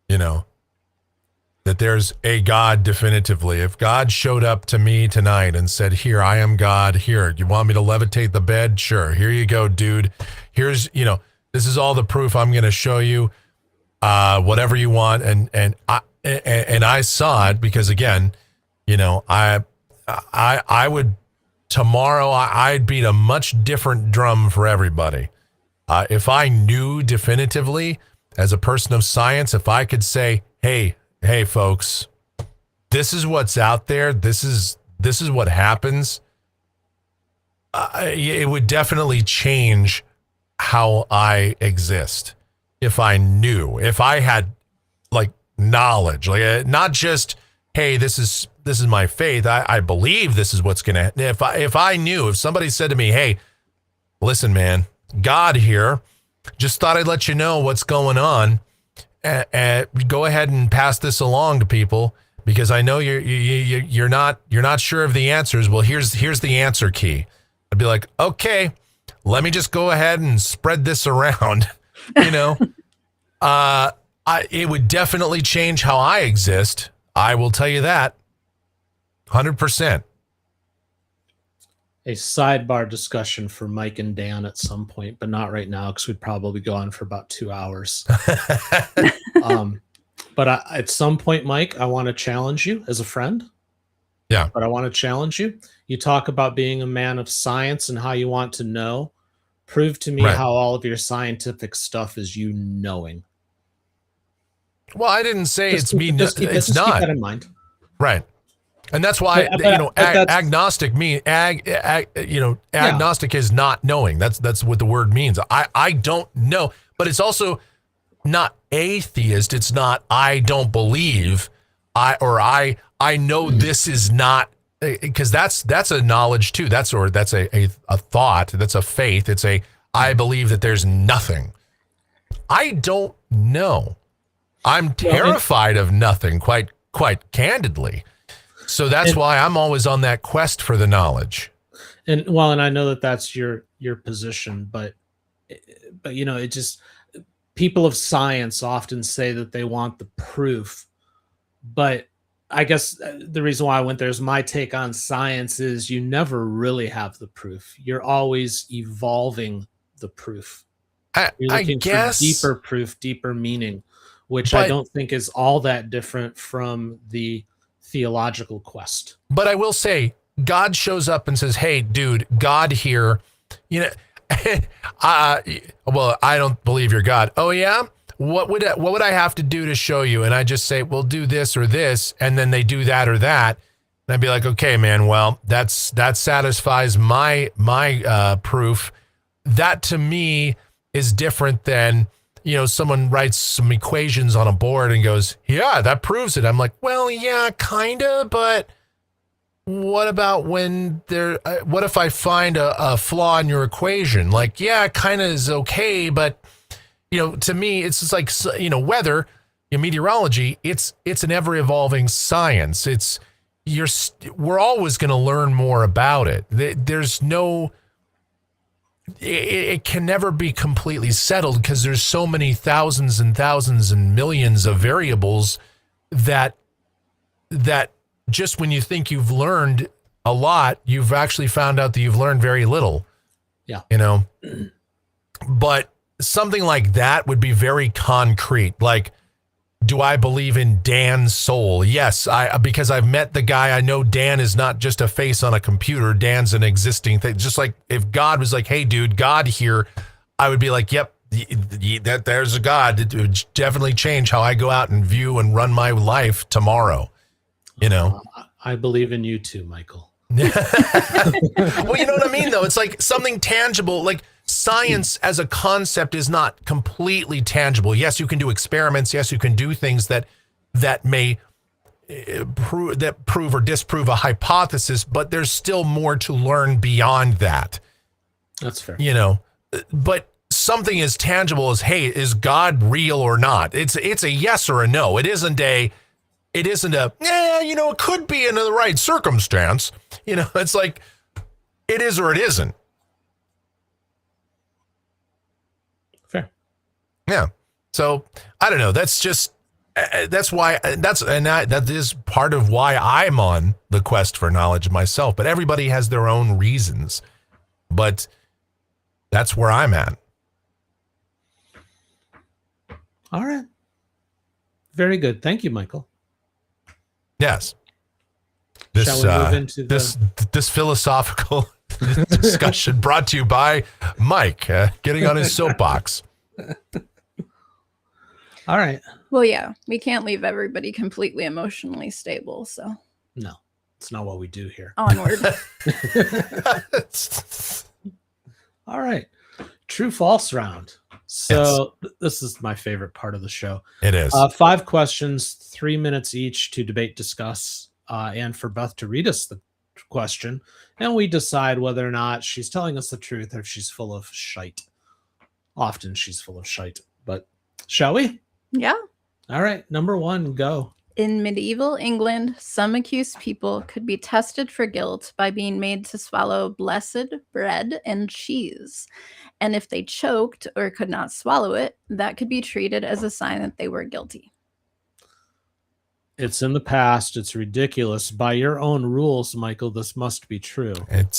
that there's a God definitively, if God showed up to me tonight and said, here, I am God, here, you want me to levitate the bed? Sure. Here you go, dude. Here's, this is all the proof I'm going to show you, whatever you want. And I saw it because again, I would tomorrow, I'd beat a much different drum for everybody. If I knew definitively as a person of science, if I could say, hey, folks, this is what's out there. This is what happens. It would definitely change how I exist. If I knew, if I had like knowledge, like not just, hey, this is my faith. I believe this is what's going to, if I knew, if somebody said to me, hey, listen, man, God here, just thought I'd let you know what's going on. Go ahead and pass this along to people because I know you're not sure of the answers. Well, here's the answer key. I'd be like, okay, let me just go ahead and spread this around. It would definitely change how I exist. I will tell you that. 100%. A sidebar discussion for Mike and Dan at some point, but not right now because we'd probably go on for about 2 hours. But at some point, Mike, I want to challenge you as a friend. Yeah. But I want to challenge you. You talk about being a man of science and how you want to know. Prove to me how all of your scientific stuff is you knowing. Well, I didn't say Just it's me. It's not. Keep that in mind. Right. And that's why, agnostic agnostic is not knowing. That's what the word means. I don't know, but it's also not atheist. It's not, I don't believe I know this is not, because that's a knowledge too. That's a thought. That's a faith. It's I believe that there's nothing. I don't know. I'm terrified of nothing, quite candidly. So that's why I'm always on that quest for the knowledge. And I know that that's your position, but it just, people of science often say that they want the proof, but I guess the reason why I went there is my take on science is you never really have the proof. You're always evolving the proof. You're looking for deeper proof, deeper meaning, which I don't think is all that different from the theological quest. But I will say, God shows up and says, hey, dude, God here, well, I don't believe you're God. Oh, yeah? What would I have to do to show you? And I just say, well, do this or this. And then they do that or that. And I'd be like, okay, man, well, that satisfies my proof. That to me is different than, someone writes some equations on a board and goes, yeah, that proves it. I'm like, well, yeah, kind of, but what about when what if I find a flaw in your equation? Like, yeah, kind of is okay, but, to me, it's just like, weather, meteorology, it's an ever evolving science. We're always going to learn more about it. There's no, it can never be completely settled because there's so many thousands and thousands and millions of variables that just when you think you've learned a lot, you've actually found out that you've learned very little. Yeah. But something like that would be very concrete. Like, do I believe in Dan's soul? Yes, because I've met the guy. I know Dan is not just a face on a computer. Dan's an existing thing. Just like if God was like, hey, dude, God here, I would be like, yep, there's a God. It would definitely change how I go out and view and run my life tomorrow. I believe in you too, Michael. Well, you know what I mean, though? It's like something tangible, like science as a concept is not completely tangible. Yes, you can do experiments. Yes, you can do things that may prove or disprove a hypothesis, but there's still more to learn beyond that. That's fair. But something as tangible as, hey, is God real or not? It's a yes or a no. It isn't a, yeah, you know, it could be in the right circumstance. You know, it's like, it is or it isn't. Fair. Yeah. So I don't know. That's just, that is part of why I'm on the quest for knowledge myself. But everybody has their own reasons. But that's where I'm at. All right. Very good. Thank you, Michael. Yes. Shall we move into this philosophical discussion brought to you by Mike getting on his soapbox. All right. Well, yeah, we can't leave everybody completely emotionally stable. So No, it's not what we do here. onward. All right. True false round. So this is my favorite part of the show. It is. 5 questions, 3 minutes each to debate, discuss, and for Beth to read us the question. And we decide whether or not she's telling us the truth or if she's full of shite. Often she's full of shite. But shall we? Yeah. All right. Number 1, go. In medieval England, some accused people could be tested for guilt by being made to swallow blessed bread and cheese. And if they choked or could not swallow it, that could be treated as a sign that they were guilty. It's in the past. It's ridiculous. By your own rules, Michael, this must be true. It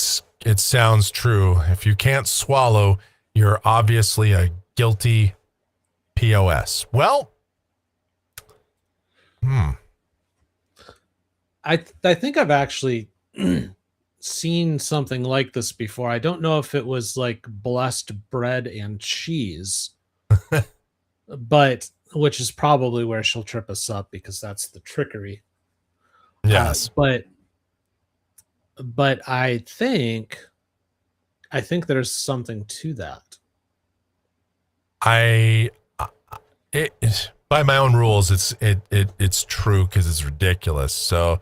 sounds true. If you can't swallow, you're obviously a guilty POS. Well, I think I've actually seen something like this before. I don't know if it was like blessed bread and cheese, but which is probably where she'll trip us up because that's the trickery. yes. But I think there's something to that. By my own rules, it's true because it's ridiculous. So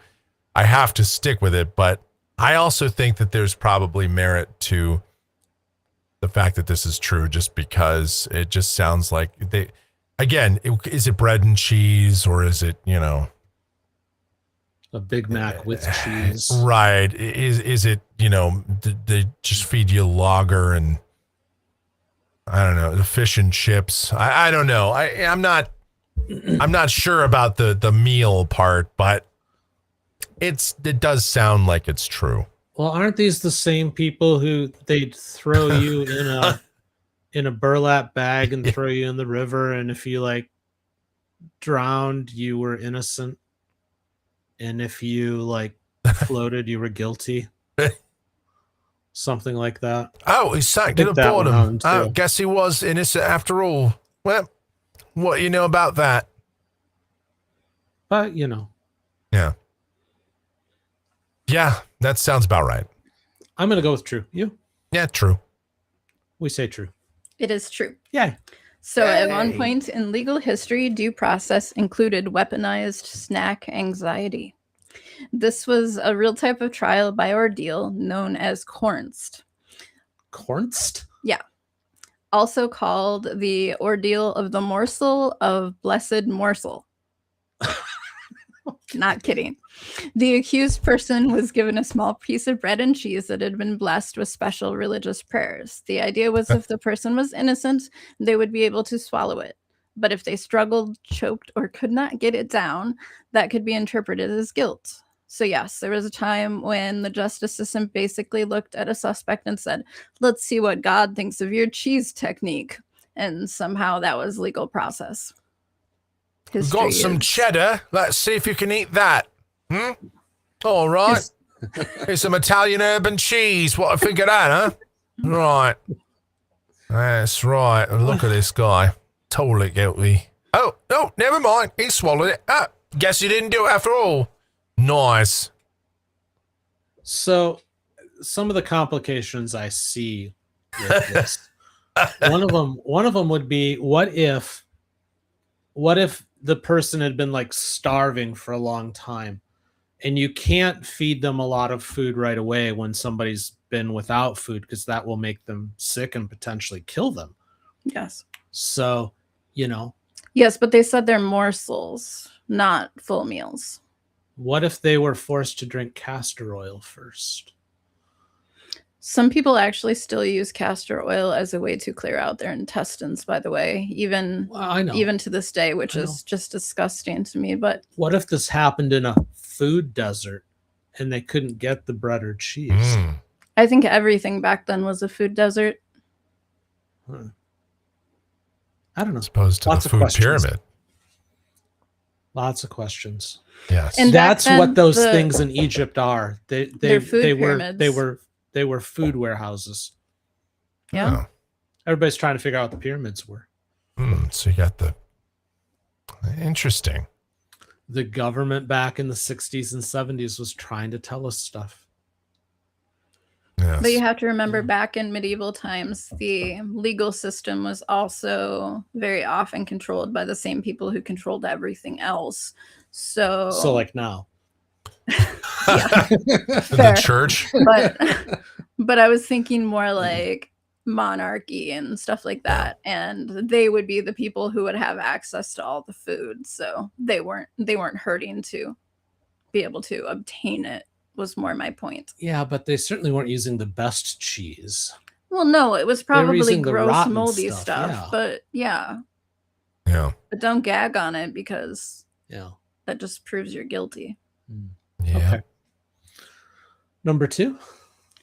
I have to stick with it. But I also think that there's probably merit to the fact that this is true, just because it just sounds like is it bread and cheese or is it, you know, A Big Mac with cheese. right? Is it, you know, they just feed you lager and I don't know, the fish and chips. I don't know. I'm not sure about the meal part, but it does sound like it's true. Well, aren't these the same people who they'd throw you in a burlap bag and throw you in the river, and if you like drowned, you were innocent, and if you like floated, you were guilty? Something like that. Oh, he sank to the that one bottom. too. Oh, guess he was innocent after all. Well, what do you know about that? But you know, Yeah. Yeah, that sounds about right. I'm gonna go with true. You? Yeah, true. We say true. It is true. Yay. So at one Yay. point in legal history, due process included weaponized snack anxiety. This was a real type of trial by ordeal known as cornced. Cornced? Yeah. Also called the ordeal of the morsel of blessed morsel. Not kidding. The accused person was given a small piece of bread and cheese that had been blessed with special religious prayers. The idea was if the person was innocent, they would be able to swallow it. But if they struggled, choked, or could not get it down, that could be interpreted as guilt. So yes, there was a time when the justice system basically looked at a suspect and said, let's see what God thinks of your cheese technique. And somehow that was legal process. We've got some cheddar. Let's see if you can eat that. All right. Here's some Italian herb and cheese. What I think of that, huh? Right. That's right. Look at this guy. Totally guilty. Oh, no, never mind. He swallowed it. Ah, guess he didn't do it after all. Nice. So some of the complications I see with this. one of them would be what if the person had been like starving for a long time and you can't feed them a lot of food right away when somebody's been without food because that will make them sick and potentially kill them. Yes. So, Yes, but they said they're morsels, not full meals. what if they were forced to drink castor oil first? Some people actually still use castor oil as a way to clear out their intestines, by the way, even Well, I know. even to this day, which I is just disgusting to me. But What if this happened in a food desert and they couldn't get the bread or cheese? Mm. I think everything back then was a food desert. I don't know. As opposed to Lots the of food questions. pyramid. Lots of questions. Yes. And back That's then, what those the- things in Egypt are. They're food they pyramids. were food warehouses. Yeah. Everybody's trying to figure out what the pyramids were. So you got the interesting. The government back in the 60s and 70s was trying to tell us stuff. Yes. But you have to remember, back in medieval times, the legal system was also very often controlled by the same people who controlled everything else. So like now. The church. But I was thinking more like monarchy and stuff like that, and they would be the people who would have access to all the food, so they weren't hurting to be able to obtain it, was more my point. Yeah, but they certainly weren't using the best cheese. Well, no, it was They were probably using the gross, rotten moldy stuff, stuff, yeah. but yeah. Yeah. But don't gag on it, because Yeah. that just proves you're guilty. Yeah. Okay. Number 2.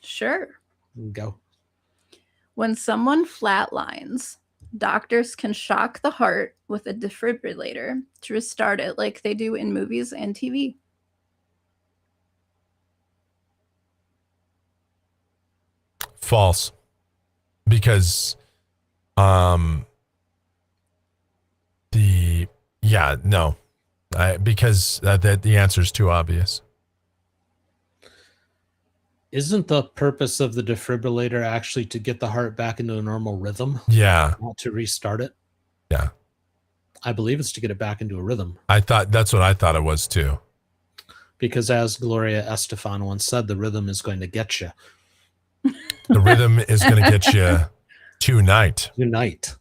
Sure. Go. When someone flatlines, doctors can shock the heart with a defibrillator to restart it, like they do in movies and TV. False. Because because the answer is too obvious. Isn't the purpose of the defibrillator actually to get the heart back into a normal rhythm, Yeah. not to restart it? Yeah. I believe it's to get it back into a rhythm. That's what I thought it was too. Because as Gloria Estefan once said, the rhythm is going to get you. The rhythm is going to get you tonight. Unite.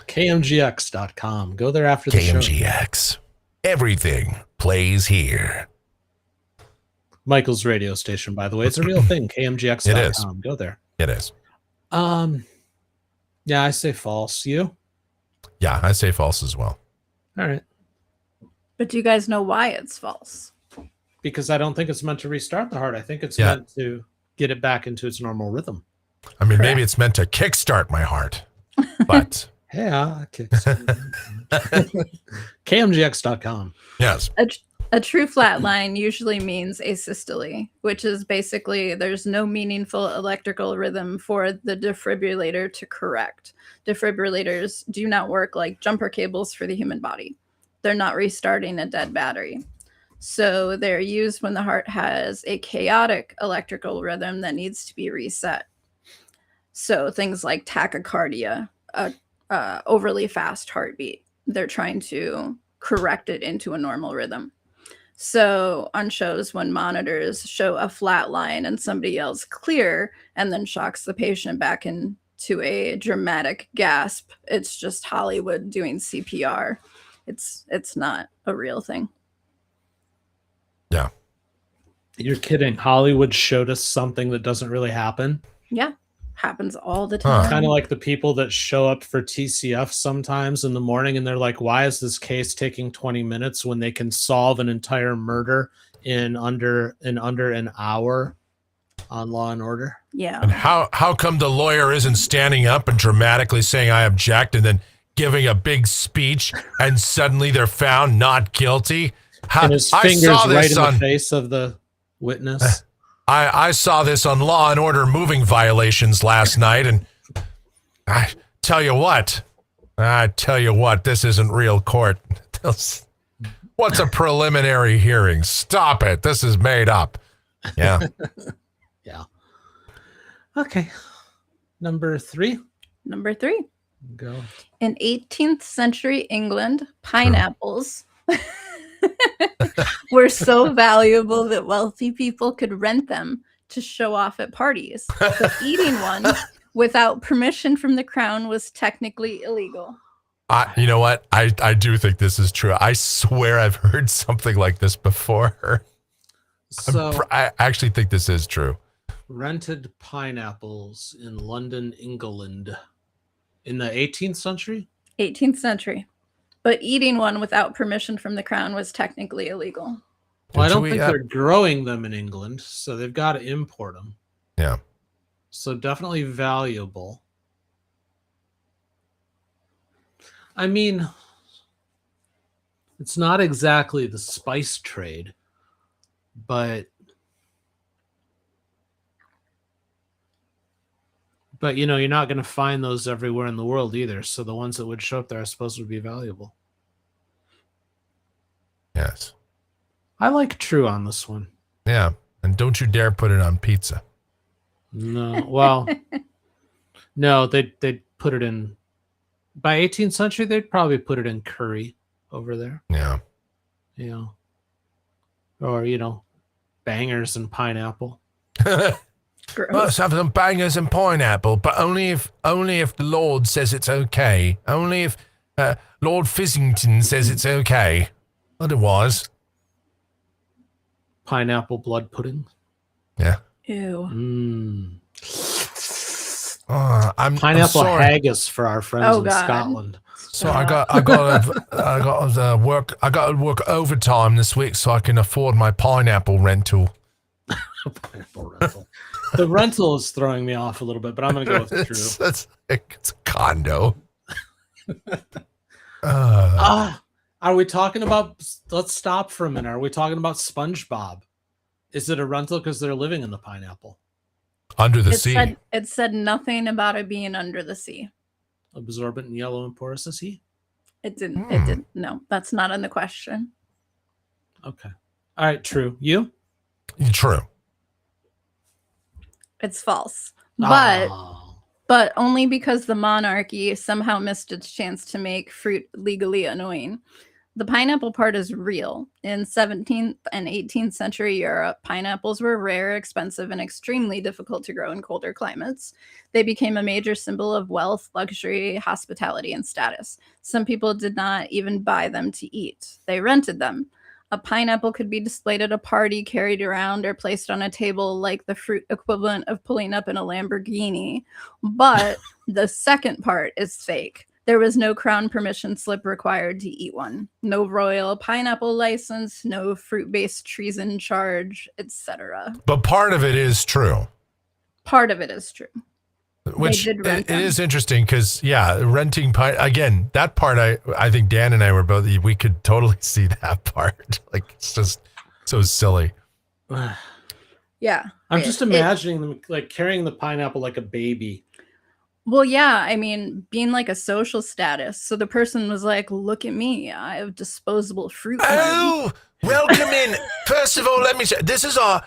KMGX.com. Go there after the show. KMGX. Everything plays here. Michael's radio station, by the way. It's a real thing. KMGX.com. It is. Go there. It is. Yeah, I say false. You? Yeah, I say false as well. All right. But do you guys know why it's false? Because I don't think it's meant to restart the heart. I think it's Yeah. meant to get it back into its normal rhythm. I mean, Correct. maybe it's meant to kickstart my heart, but Yeah. KMGX.com. yes. A true flatline usually means asystole, which is basically there's no meaningful electrical rhythm for the defibrillator to correct. Defibrillators do not work like jumper cables for the human body. They're not restarting a dead battery. So they're used when the heart has a chaotic electrical rhythm that needs to be reset. So things like tachycardia, overly fast heartbeat, they're trying to correct it into a normal rhythm. So on shows when monitors show a flat line and somebody yells clear and then shocks the patient back into a dramatic gasp, it's just Hollywood doing CPR. It's not a real thing. Yeah. You're kidding. Hollywood showed us something that doesn't really happen. Yeah, happens all the time. Kind of like the people that show up for TCF sometimes in the morning and they're like, why is this case taking 20 minutes when they can solve an entire murder in under an hour on Law and Order? Yeah. And how come the lawyer isn't standing up and dramatically saying I object and then giving a big speech and suddenly they're found not guilty? And his fingers right in the face of the witness. I saw this on Law and Order moving violations last night, and I tell you what, this isn't real court. What's a preliminary hearing? Stop it. This is made up. Yeah. Yeah. Okay. Number 3. Number 3. Go. In 18th century England, pineapples were so valuable that wealthy people could rent them to show off at parties. But eating one without permission from the crown was technically illegal. You know what? I do think this is true. I swear I've heard something like this before. So I actually think this is true. rented pineapples in London, England in the 18th century? 18th century. But eating one without permission from the crown was technically illegal. Well, I Did don't you think eat- they're growing them in England, so they've got to import them. Yeah. So definitely valuable. I mean, it's not exactly the spice trade, but you know, you're not going to find those everywhere in the world either. So the ones that would show up there are supposed to be valuable. Yes. I like true on this one. Yeah. And don't you dare put it on pizza. No, well, no, they'd put it in. By 18th century, they'd probably put it in curry over there. Yeah. You know, or you know, bangers and pineapple. Gross. Let's have some bangers and pineapple, but only if the Lord says it's okay. Only if Lord Fizzington says it's okay. Otherwise, Pineapple blood pudding. yeah. Ew. Mm. I'm Pineapple sorry. haggis for our friends Oh, in God. Scotland. So I got to work overtime this week so I can afford my pineapple rental. Pineapple rental. The rental is throwing me off a little bit, but I'm going to go with true. it's a condo. Uh, Are we talking about? Let's stop for a minute. Are we talking about SpongeBob? Is it a rental because they're living in the pineapple? under the sea. It said nothing about it being under the sea. Absorbent and yellow and porous is he? It didn't. It didn't. No, that's not in the question. Okay. All right, true. You? True. It's false. But Oh. but only because the monarchy somehow missed its chance to make fruit legally annoying. The pineapple part is real. In 17th and 18th century Europe, pineapples were rare, expensive, and extremely difficult to grow in colder climates. They became a major symbol of wealth, luxury, hospitality, and status. Some people did not even buy them to eat. They rented them. A pineapple could be displayed at a party, carried around, or placed on a table like the fruit equivalent of pulling up in a Lamborghini. But the second part is fake. There was no crown permission slip required to eat one. No royal pineapple license, no fruit-based treason charge, etc. But part of it is true. Part of it is true. Which did rent it them. is interesting because, yeah, renting pine again, that part I think Dan and I were both, we could totally see that part. Like, it's just so silly. Yeah. I'm just imagining them like carrying the pineapple like a baby. Well, yeah, I mean, being like a social status. So the person was like, look at me. I have disposable fruit. money." Oh, welcome in. First of all, let me say, this is a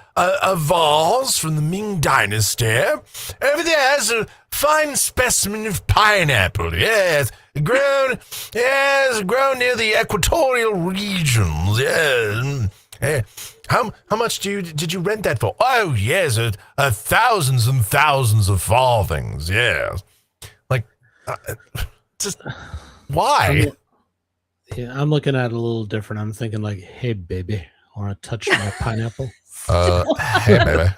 vase from the Ming Dynasty. Over there is a fine specimen of pineapple. Yes, grown near the equatorial regions. Yes. How much did you rent that for? Oh, yes, thousands and thousands of farthings. Yes, like just why? Yeah, I'm looking at it a little different. I'm thinking like, hey baby, want to touch my pineapple? Hey, baby.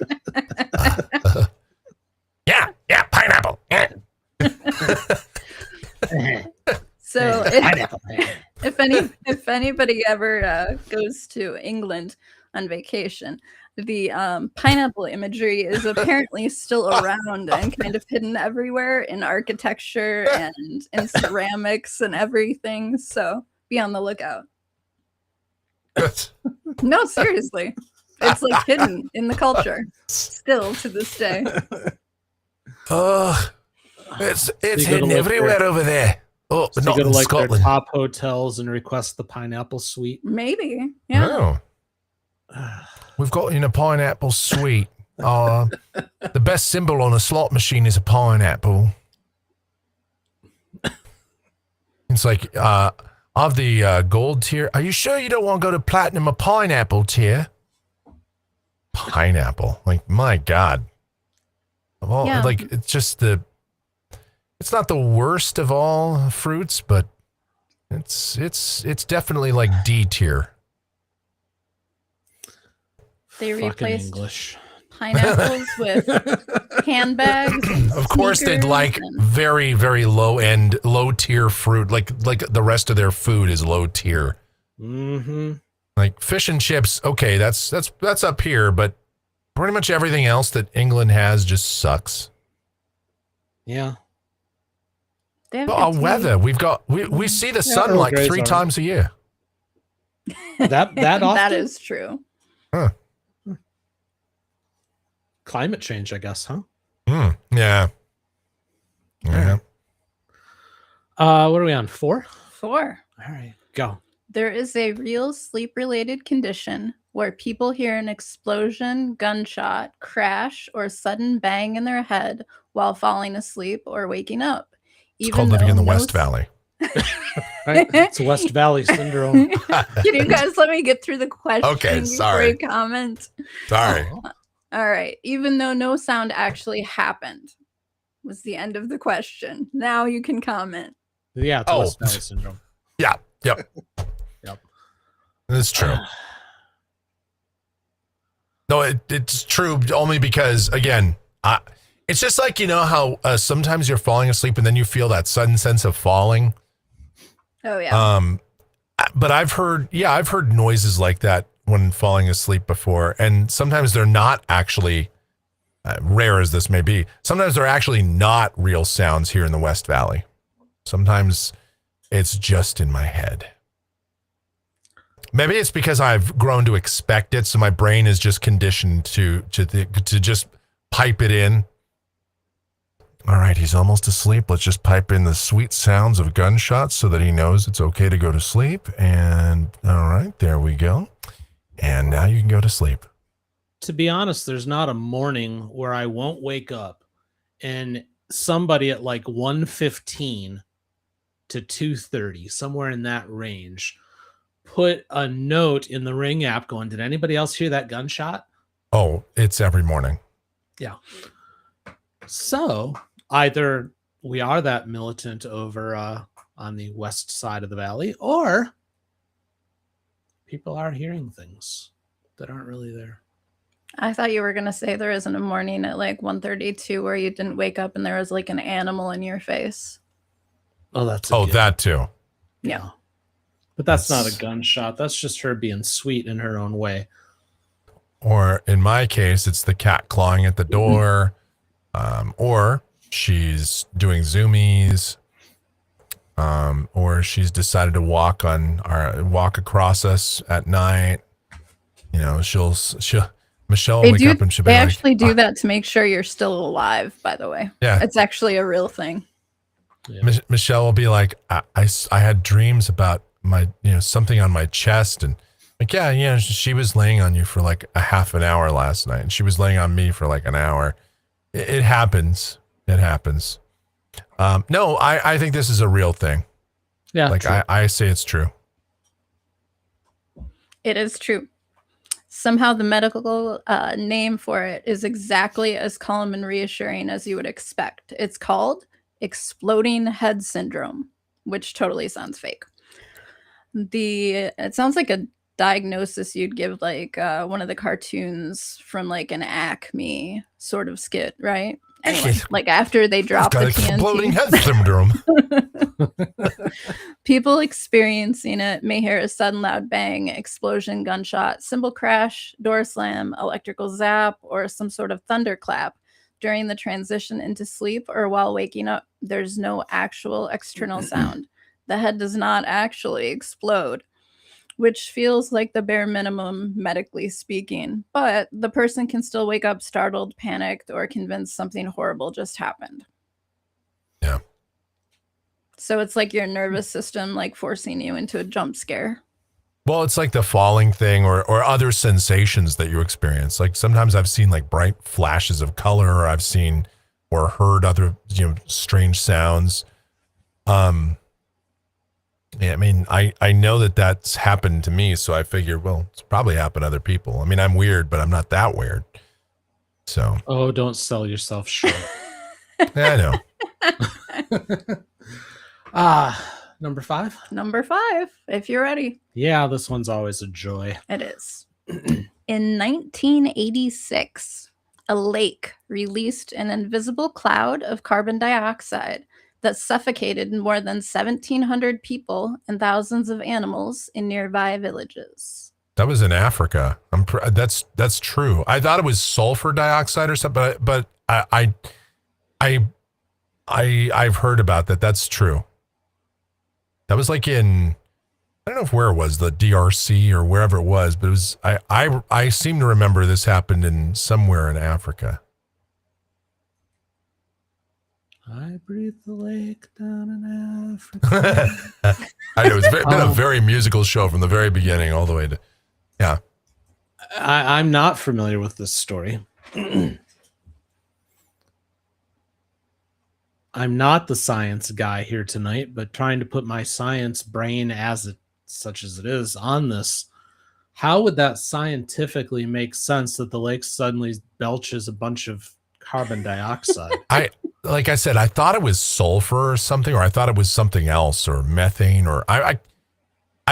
Yeah, pineapple. Yeah. So if anybody ever goes to England on vacation, the pineapple imagery is apparently still around and kind of hidden everywhere in architecture and in ceramics and everything. So be on the lookout. No, seriously. It's like hidden in the culture still to this day. It's So you go to, hidden like, everywhere over there. Oh, but So not you go to in like their Scotland. top hotels and request the pineapple suite. Maybe. Yeah. Oh. We've got in a pineapple suite. The best symbol on a slot machine is a pineapple. It's like, of the gold tier. Are you sure you don't want to go to platinum or pineapple tier? Pineapple. Like, my God. Well, Yeah. like, it's not the worst of all fruits, but it's definitely like D tier. They Fucking replaced English. pineapples with handbags. And Of course, they'd sneakers like and- very, very low tier fruit. Like the rest of their food is low tier. Mm-hmm. Like fish and chips. Okay, that's up here, but pretty much everything else that England has just sucks. Yeah. They have Oh, good tea. weather. We see the sun Earl like Grey's 3 alright. times a year. That often? That is true. Climate change, I guess, huh? Yeah. Yeah. What are we on? 4? 4. All right, go. There is a real sleep-related condition where people hear an explosion, gunshot, crash, or sudden bang in their head while falling asleep or waking up. It's called living in the West Valley. Right? It's West Valley syndrome. Can you guys let me get through the question Okay, before sorry. you comment? Sorry. All right. Even though no sound actually happened, was the end of the question. Now you can comment. Yeah, it's Oh. West Valley syndrome. Yeah. Yep. Yep. It's true. No, it's true only because, again, it's just like, you know how sometimes you're falling asleep and then you feel that sudden sense of falling. Oh yeah. But I've heard noises like that when falling asleep before, and sometimes they're not actually, rare as this may be, sometimes they're actually not real sounds here in the West Valley. Sometimes it's just in my head. Maybe it's because I've grown to expect it, so my brain is just conditioned to just pipe it in. All right, he's almost asleep. Let's just pipe in the sweet sounds of gunshots so that he knows it's okay to go to sleep. And all right, there we go. And now you can go to sleep. To be honest, there's not a morning where I won't wake up and somebody at like 1:15 to 2:30, somewhere in that range, put a note in the Ring app going, did anybody else hear that gunshot? Oh, it's every morning. Yeah. So either we are that militant over on the west side of the valley, or people are hearing things that aren't really there. I thought you were gonna say there isn't a morning at like 1:32 where you didn't wake up and there was like an animal in your face. Oh, that's That too. Yeah. But that's not That's- a gunshot. That's just her being sweet in her own way. Or in my case, it's the cat clawing at the door, or she's doing zoomies, or she's decided to walk across us at night. You know, Michelle will wake up and she'll be They like, actually do that to make sure you're still alive, by the way. Yeah. It's actually a real thing. Yeah. Michelle will be like, I had dreams about my, something on my chest, and like, yeah, she was laying on you for like a half an hour last night, and she was laying on me for like an hour. It happens. It happens. No, I think this is a real thing. Yeah. Like true. I say it's true. It is true. Somehow the medical name for it is exactly as calm and reassuring as you would expect. It's called exploding head syndrome, which totally sounds fake. It sounds like a diagnosis you'd give like one of the cartoons from like an Acme sort of skit, right? Anyway, like after they drop the Got exploding TNT. head syndrome. People experiencing it may hear a sudden loud bang, explosion, gunshot, cymbal crash, door slam, electrical zap, or some sort of thunderclap during the transition into sleep or while waking up. There's no actual external sound. The head does not actually explode, which feels like the bare minimum medically speaking, but the person can still wake up startled, panicked, or convinced something horrible just happened. Yeah. So it's like your nervous system like forcing you into a jump scare. Well, it's like the falling thing or other sensations that you experience. Like sometimes I've seen like bright flashes of color, or I've seen or heard other, strange sounds. Yeah, I mean, I know that that's happened to me, so I figured, well, it's probably happened to other people. I mean, I'm weird, but I'm not that weird. So, Oh, don't sell yourself short. yeah, I know. Number 5. Number 5, if you're ready. Yeah, this one's always a joy. It is. In 1986, a lake released an invisible cloud of carbon dioxide that suffocated more than 1,700 people and thousands of animals in nearby villages. That was in Africa. That's true. I thought it was sulfur dioxide or something, but I've heard about that. That's true. That was like in, I don't know where it was, the DRC or wherever it was, but it was, I seem to remember this happened in somewhere in Africa. I breathe the lake down in Africa. I know, it's been a very musical show from the very beginning all the way to, yeah. I'm not familiar with this story. I'm not the science guy here tonight, but trying to put my science brain such as it is on this. How would that scientifically make sense that the lake suddenly belches a bunch of carbon dioxide? Like I said, I thought it was sulfur or something, or I thought it was something else, or methane, or I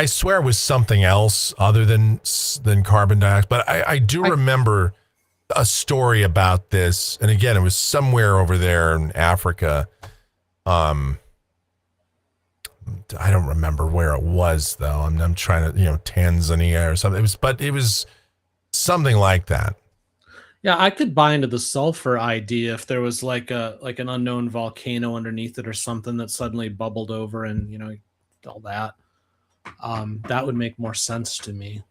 swear it was something else other than carbon dioxide. But I do remember a story about this, and again, it was somewhere over there in Africa. I don't remember where it was though. I'm trying to, Tanzania or something. It was something like that. Yeah, I could buy into the sulfur idea if there was like an unknown volcano underneath it or something that suddenly bubbled over and all that. That would make more sense to me.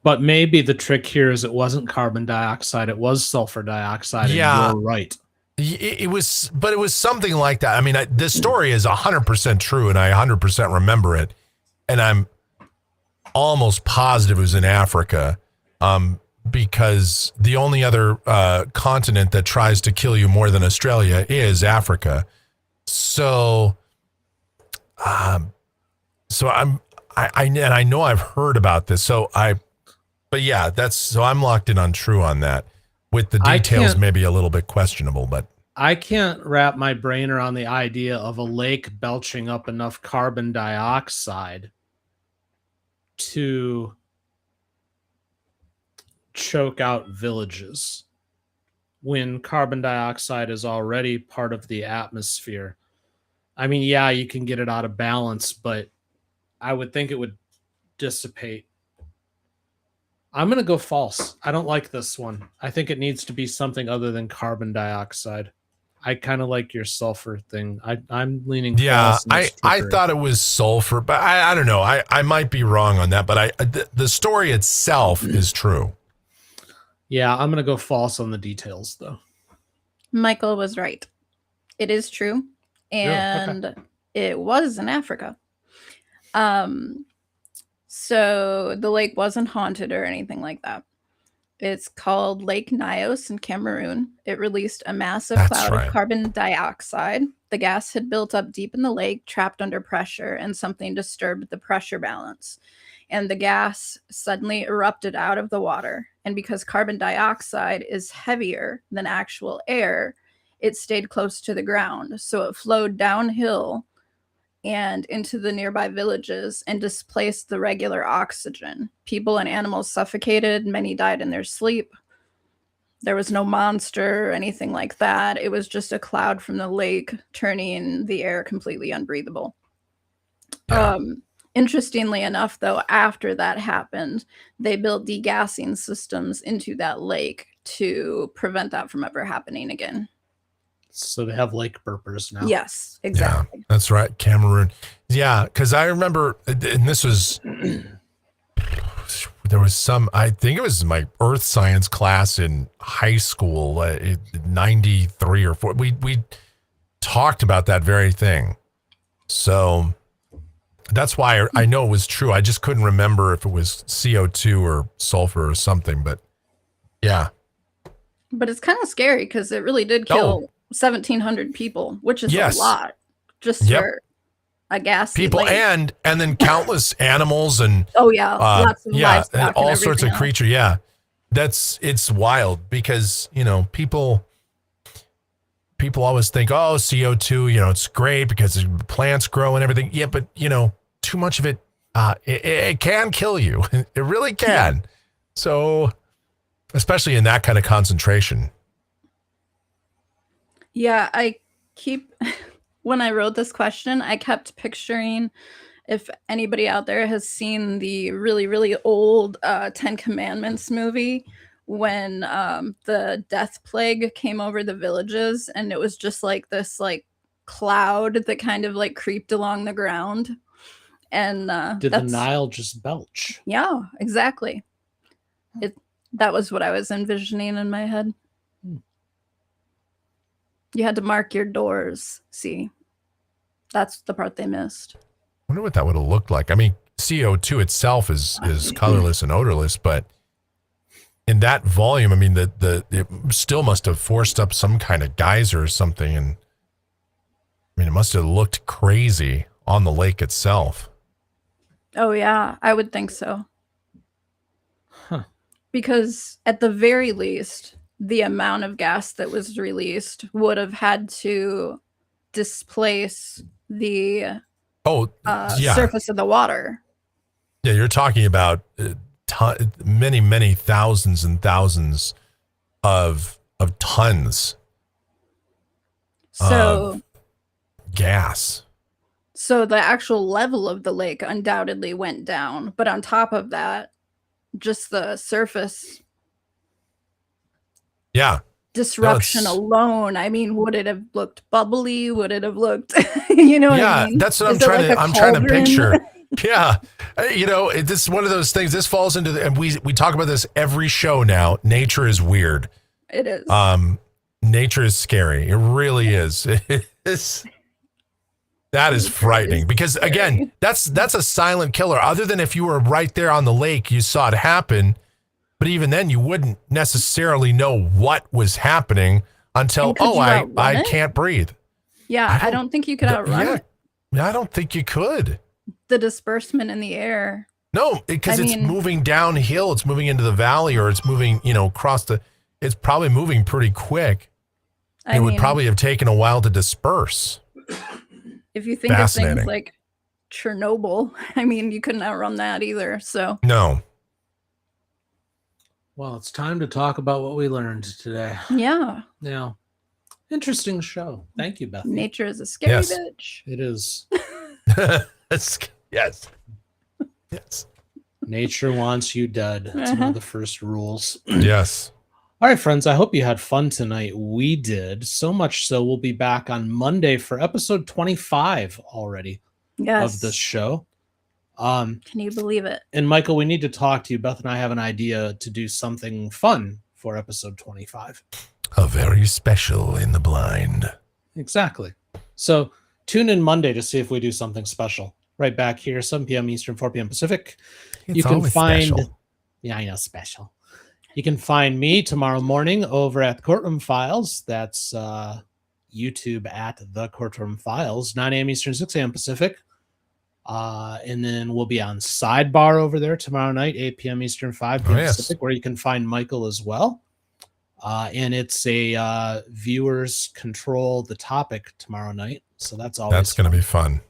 But maybe the trick here is it wasn't carbon dioxide, it was sulfur dioxide. Yeah. And you're right. It was something like that. I mean, this story is 100% true, and I 100% remember it. And I'm almost positive it was in Africa, because the only other continent that tries to kill you more than Australia is Africa. So, I know I've heard about this. But yeah, so I'm locked in on true on that. With the details maybe a little bit questionable, but I can't wrap my brain around the idea of a lake belching up enough carbon dioxide to choke out villages when carbon dioxide is already part of the atmosphere. I mean, yeah, you can get it out of balance, but I would think it would dissipate. I'm going to go false. I don't like this one. I think it needs to be something other than carbon dioxide. I kind of like your sulfur thing. I'm leaning false. Yeah, I thought it was sulfur, but I don't know. I might be wrong on that, but the story itself is true. Yeah, I'm going to go false on the details, though. Michael was right. It is true. And okay. It was in Africa. So the lake wasn't haunted or anything like that. It's called Lake Nyos in Cameroon. It released a massive cloud of carbon dioxide. The gas had built up deep in the lake, trapped under pressure, and something disturbed the pressure balance. And the gas suddenly erupted out of the water. And because carbon dioxide is heavier than actual air, it stayed close to the ground. So it flowed downhill and into the nearby villages and displaced the regular oxygen. People and animals suffocated. Many died in their sleep. There was no monster or anything like that. It was just a cloud from the lake turning the air completely unbreathable. Yeah. Interestingly enough, though, after that happened, they built degassing systems into that lake to prevent that from ever happening again. So they have lake burpers now. Yes, exactly. Yeah, that's right. Cameroon. Yeah, because I remember, and this was, there was I think it was my earth science class in high school, 93 or 4. We talked about that very thing. So that's why I know it was true. I just couldn't remember if it was CO2 or sulfur or something, but yeah. But it's kind of scary because it really did kill 1,700 people, which is Yes. a lot just Yep. for a gas People lake. and then countless animals and Oh yeah, lots of yeah, livestock and all sorts of everything else. creatures. Yeah, it's wild because people always think, oh, CO2, it's great because plants grow and everything. Yeah, but too much of it, it can kill you. It really can. So, especially in that kind of concentration. Yeah, I keep when I wrote this question, I kept picturing if anybody out there has seen the really, really old Ten Commandments movie when the death plague came over the villages and it was just like this like cloud that kind of like creeped along the ground. And Did the Nile just belch? Yeah, exactly. That was what I was envisioning in my head. You had to mark your doors. See, that's the part they missed. I wonder what that would have looked like. I mean, CO2 itself is colorless and odorless, but in that volume, I mean, it still must have forced up some kind of geyser or something, and I mean, it must have looked crazy on the lake itself. Oh yeah, I would think so. Huh. Because at the very least, the amount of gas that was released would have had to displace the surface of the water. Yeah, you're talking about many thousands and thousands of tons of gas. So the actual level of the lake undoubtedly went down, but on top of that, just the surface disruption alone. I mean, would it have looked bubbly? Would it have looked what I mean? Yeah, that's what I'm trying to picture. Yeah. This is one of those things. This falls into and we talk about this every show now. Nature is weird. It is. Nature is scary. It really is. That is frightening because again, that's a silent killer. Other than if you were right there on the lake, you saw it happen. But even then, you wouldn't necessarily know what was happening until, I can't breathe. Yeah, I don't think you could outrun it. Yeah, I don't think you could. The disbursement in the air. No, because it's moving downhill. It's moving into the valley or it's moving, across it's probably moving pretty quick. It would probably have taken a while to disperse. If you think of things like Chernobyl, I mean, you couldn't outrun that either. So no. Well, it's time to talk about what we learned today. Yeah. Yeah. Interesting show. Thank you, Beth. Nature is a scary bitch. It is. Yes. Nature wants you dead. That's one of the first rules. Yes. All right, friends, I hope you had fun tonight. We did. So much so we'll be back on Monday for episode 25 already of this show. Can you believe it? And Michael, we need to talk to you. Beth and I have an idea to do something fun for episode 25. A very special in the blind. Exactly. So tune in Monday to see if we do something special. Right back here, 7 p.m. Eastern, 4 p.m. Pacific. You can find... Special. Yeah, I know, special. You can find me tomorrow morning over at Courtroom Files. That's YouTube at The Courtroom Files, 9 a.m. Eastern, 6 a.m. Pacific. And then we'll be on Sidebar over there tomorrow night, 8 p.m. Eastern, 5 p.m. Pacific, where you can find Michael as well. And it's a viewers control the topic tomorrow night. So that's always going to be fun.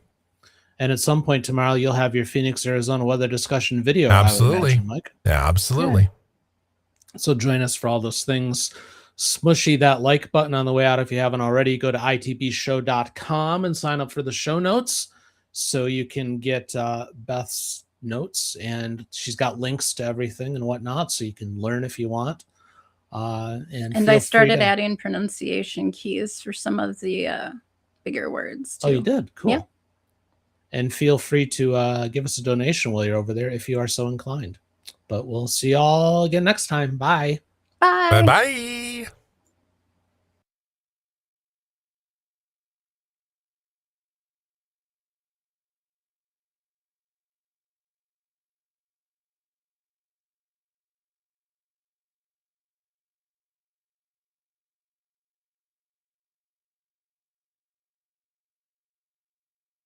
And at some point tomorrow, you'll have your Phoenix, Arizona weather discussion video. Absolutely. I would imagine, Mike. Yeah, absolutely. Yeah. So join us for all those things. Smushy that like button on the way out. If you haven't already, go to itbshow.com and sign up for the show notes so you can get Beth's notes. And she's got links to everything and whatnot, so you can learn if you want. And I started adding pronunciation keys for some of the bigger words, too. Oh, you did? Cool. Yeah. And feel free to give us a donation while you're over there if you are so inclined. But we'll see y'all again next time. Bye. Bye. Bye-bye.